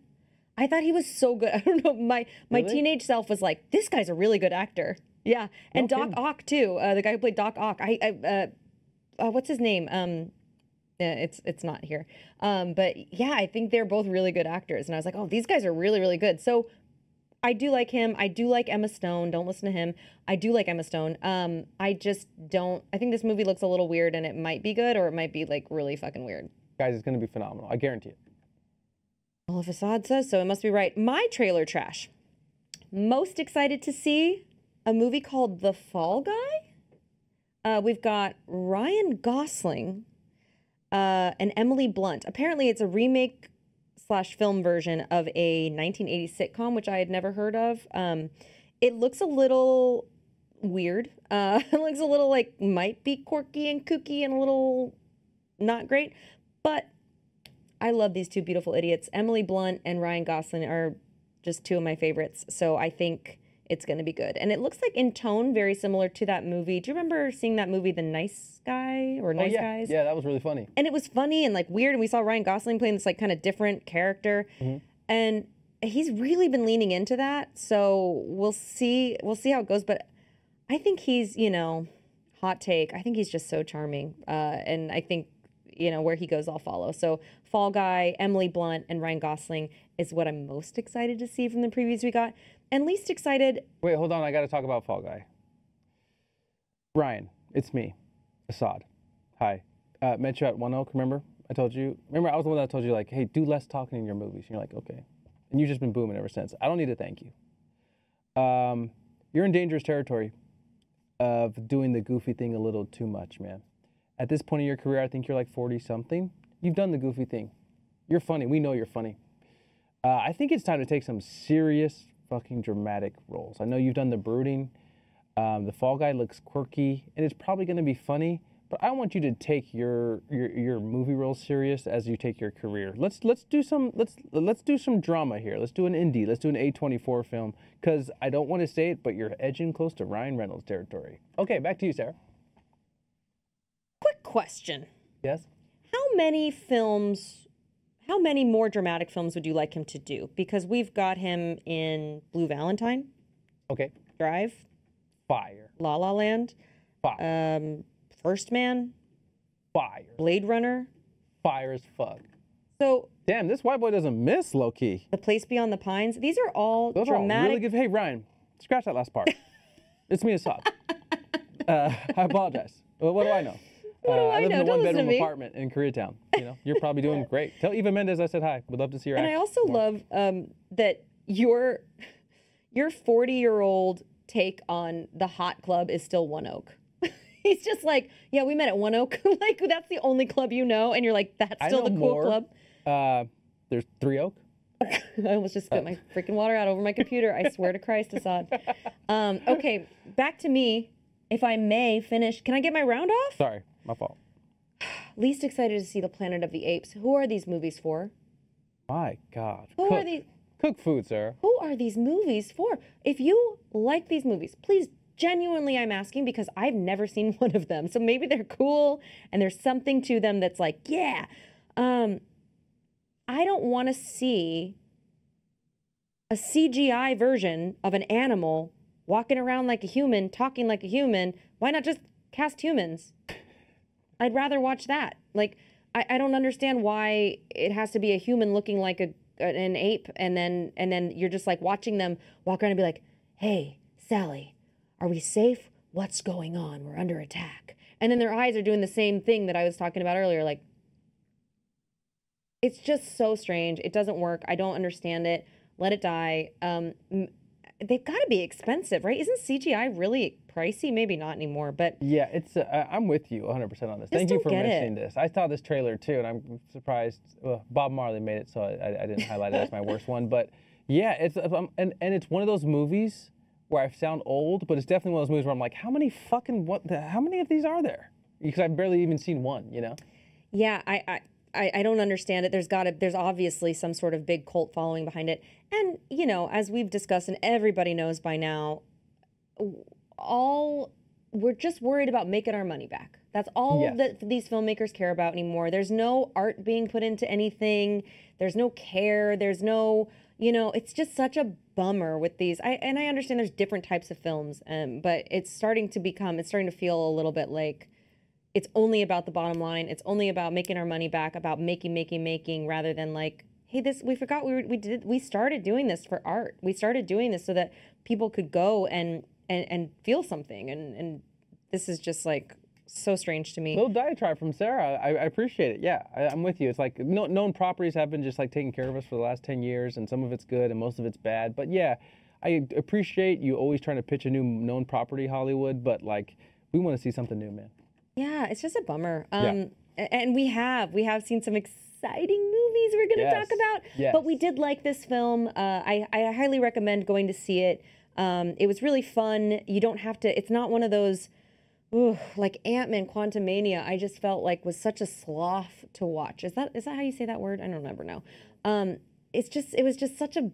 B: I thought he was so good. I don't know, my
A: Really?
B: teenage self was like, this guy's a really good actor. Yeah, and
A: No
B: Doc
A: kidding.
B: Ock too. The guy who played Doc Ock. What's his name? It's not here. But yeah, I think they're both really good actors. And I was like, oh, these guys are really, really good. So I do like him. I do like Emma Stone. Don't listen to him. I do like Emma Stone. I just don't. I think this movie looks a little weird, and it might be good, or it might be really fucking weird.
A: Guys, it's gonna be phenomenal. I guarantee it.
B: Well, if Asaad says so, it must be right. My trailer trash. Most excited to see a movie called The Fall Guy. We've got Ryan Gosling and Emily Blunt. Apparently, it's a remake / film version of a 1980s sitcom, which I had never heard of. It looks a little weird. It looks a little might be quirky and kooky and a little not great, but I love these two beautiful idiots. Emily Blunt and Ryan Gosling are just two of my favorites, so I think it's going to be good. And it looks like in tone very similar to that movie. Do you remember seeing that movie, The Nice Guy or Nice Guys?
A: Yeah, that was really funny.
B: And it was funny and weird, and we saw Ryan Gosling playing this kind of different character.
A: Mm-hmm.
B: And he's really been leaning into that, so we'll see how it goes. But I think he's, hot take, I think he's just so charming. And I think, where he goes, I'll follow. So Fall Guy, Emily Blunt, and Ryan Gosling is what I'm most excited to see from the previews we got. And least excited.
A: Wait, hold on. I got to talk about Fall Guy. Ryan, it's me, Asaad. Hi. Met you at One Oak, remember? I told you. Remember, I was the one that told you, hey, do less talking in your movies. And you're like, okay. And you've just been booming ever since. I don't need to thank you. You're in dangerous territory of doing the goofy thing a little too much, man. At this point in your career, I think you're 40-something. You've done the goofy thing. You're funny. We know you're funny. I think it's time to take some serious fucking dramatic roles. I know you've done The Brooding. The Fall Guy looks quirky, and it's probably going to be funny. But I want you to take your movie roles serious as you take your career. Let's do some drama here. Let's do an indie. Let's do an A24 film. Because I don't want to say it, but you're edging close to Ryan Reynolds territory. Okay, back to you, Sarah.
B: Quick question.
A: Yes.
B: How many more dramatic films would you like him to do? Because we've got him in Blue Valentine.
A: Okay.
B: Drive.
A: Fire.
B: La La Land.
A: Fire.
B: First Man.
A: Fire.
B: Blade Runner.
A: Fire as fuck.
B: So
A: Damn, this white boy doesn't miss, low-key.
B: The Place Beyond the Pines. These are all
A: Those
B: dramatic.
A: are all really good. Hey, Ryan, scratch that last part. It's me, Asaad. I apologize. Well, what do I know?
B: What do I
A: live
B: know?
A: in a
B: Don't listen to
A: one-bedroom
B: me.
A: apartment in Koreatown. You know, you're probably doing great. Tell Eva Mendes I said hi. Would love to see her.
B: And I also love that your 40-year-old take on the hot club is still One Oak. He's just like, yeah, we met at One Oak. Like, that's the only club you know, and you're like, that's still the cool club.
A: There's Three Oak.
B: I almost just spit my freaking water out over my computer. I swear to Christ, Asaad. Okay, back to me. If I may finish, can I get my round off?
A: Sorry, my fault.
B: Least excited to see the Planet of the Apes. Who are these movies for?
A: My God.
B: Who are these?
A: Cook food, sir.
B: Who are these movies for? If you like these movies, please, genuinely, I'm asking because I've never seen one of them. So maybe they're cool and there's something to them that's like, yeah. I don't want to see a CGI version of an animal walking around like a human, talking like a human. Why not just cast humans? I'd rather watch that. Like, I don't understand why it has to be a human looking like an ape, and then you're just like watching them walk around and be like, hey, Sally, are we safe? What's going on? We're under attack. And then their eyes are doing the same thing that I was talking about earlier. Like, it's just so strange. It doesn't work. I don't understand it. Let it die. They've got to be expensive, right? Isn't CGI really pricey? Maybe not anymore, but
A: yeah, it's. I'm with you 100% on this. Thank you for mentioning this. I saw this trailer too, and I'm surprised. Well, Bob Marley made it, so I didn't highlight it as my worst one. But yeah, it's and it's one of those movies where I sound old, but it's definitely one of those movies where I'm like, how many of these are there? Because I've barely even seen one. You know?
B: Yeah, I don't understand it. There's obviously some sort of big cult following behind it. And, you know, as we've discussed and everybody knows by now, we're just worried about making our money back. That's all that these filmmakers care about anymore. There's no art being put into anything. There's no care. There's no, you know, it's just such a bummer with these. I understand there's different types of films, but it's starting to feel a little bit like it's only about the bottom line. It's only about making our money back, about making, rather than like, hey, we forgot we started doing this for art. We started doing this so that people could go and feel something. And this is just like so strange to me.
A: Little diatribe from Sarah. I appreciate it. Yeah, I'm with you. It's like known properties have been just like taking care of us for the last 10 years, and some of it's good and most of it's bad. But yeah, I appreciate you always trying to pitch a new known property, Hollywood. But like, we want to see something new, man.
B: Yeah, it's just a bummer. And we have seen some exciting movies we're going to talk about.
A: Yes.
B: But we did like this film. I highly recommend going to see it. It was really fun. You don't have to. It's not one of those. Like Ant-Man Quantumania, I just felt like was such a sloth to watch. Is that how you say that word? I don't remember now. It was just such a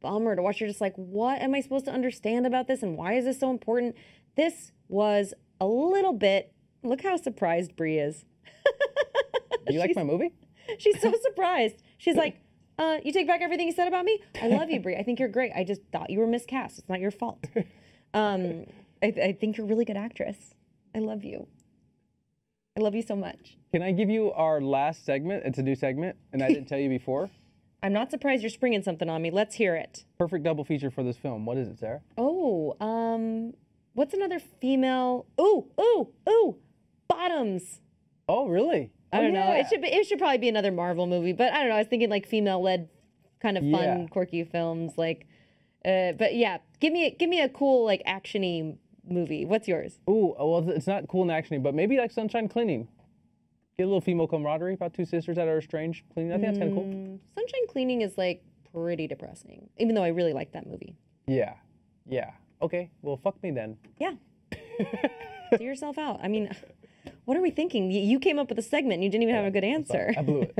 B: bummer to watch. You're just like, what am I supposed to understand about this, and why is this so important? This was a little bit. Look how surprised Brie is.
A: Do you like my movie?
B: She's so surprised. She's like, you take back everything you said about me? I love you, Brie. I think you're great. I just thought you were miscast. It's not your fault. I think you're a really good actress. I love you. I love you so much.
A: Can I give you our last segment? It's a new segment, and I didn't tell you before.
B: I'm not surprised you're springing something on me. Let's hear it.
A: Perfect double feature for this film. What is it, Sarah?
B: Oh, what's another female? Ooh, Bottoms.
A: Oh, really?
B: I don't know. It should probably be another Marvel movie, but I don't know. I was thinking like female-led, kind of fun, quirky films. Like, but yeah, give me a cool like actiony movie. What's yours?
A: Ooh, well, it's not cool and actiony, but maybe like Sunshine Cleaning. Get a little female camaraderie about two sisters that are estranged cleaning. I think that's kind of cool.
B: Sunshine Cleaning is like pretty depressing, even though I really like that movie.
A: Yeah. Okay, well, fuck me then.
B: Yeah. See yourself out. I mean, what are we thinking? You came up with a segment and you didn't even have a good answer.
A: I blew it.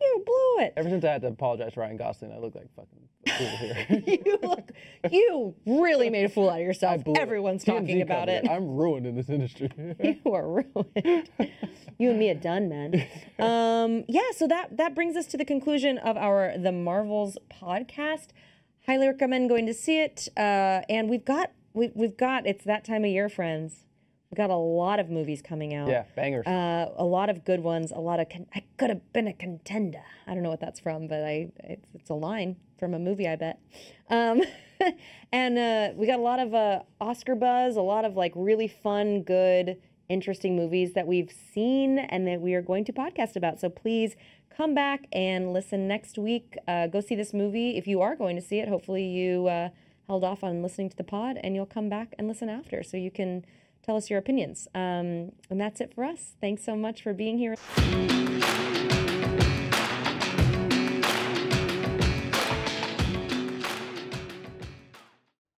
B: You blew it.
A: Ever since I had to apologize to Ryan Gosling, I look like fucking a fool here.
B: You really made a fool out of yourself. Everyone's talking about it.
A: I'm ruined in this industry.
B: You are ruined. You and me are done, man. So that brings us to the conclusion of our The Marvels podcast. Highly recommend going to see it. And we've got it's that time of year, friends. We've got a lot of movies coming out.
A: Yeah, bangers.
B: A lot of good ones. A lot of could have been a contender. I don't know what that's from, but it's a line from a movie, I bet. And we got a lot of Oscar buzz, a lot of like really fun, good, interesting movies that we've seen and that we are going to podcast about. So please come back and listen next week. Go see this movie. If you are going to see it, hopefully you held off on listening to the pod and you'll come back and listen after so you can tell us your opinions. And that's it for us. Thanks so much for being here.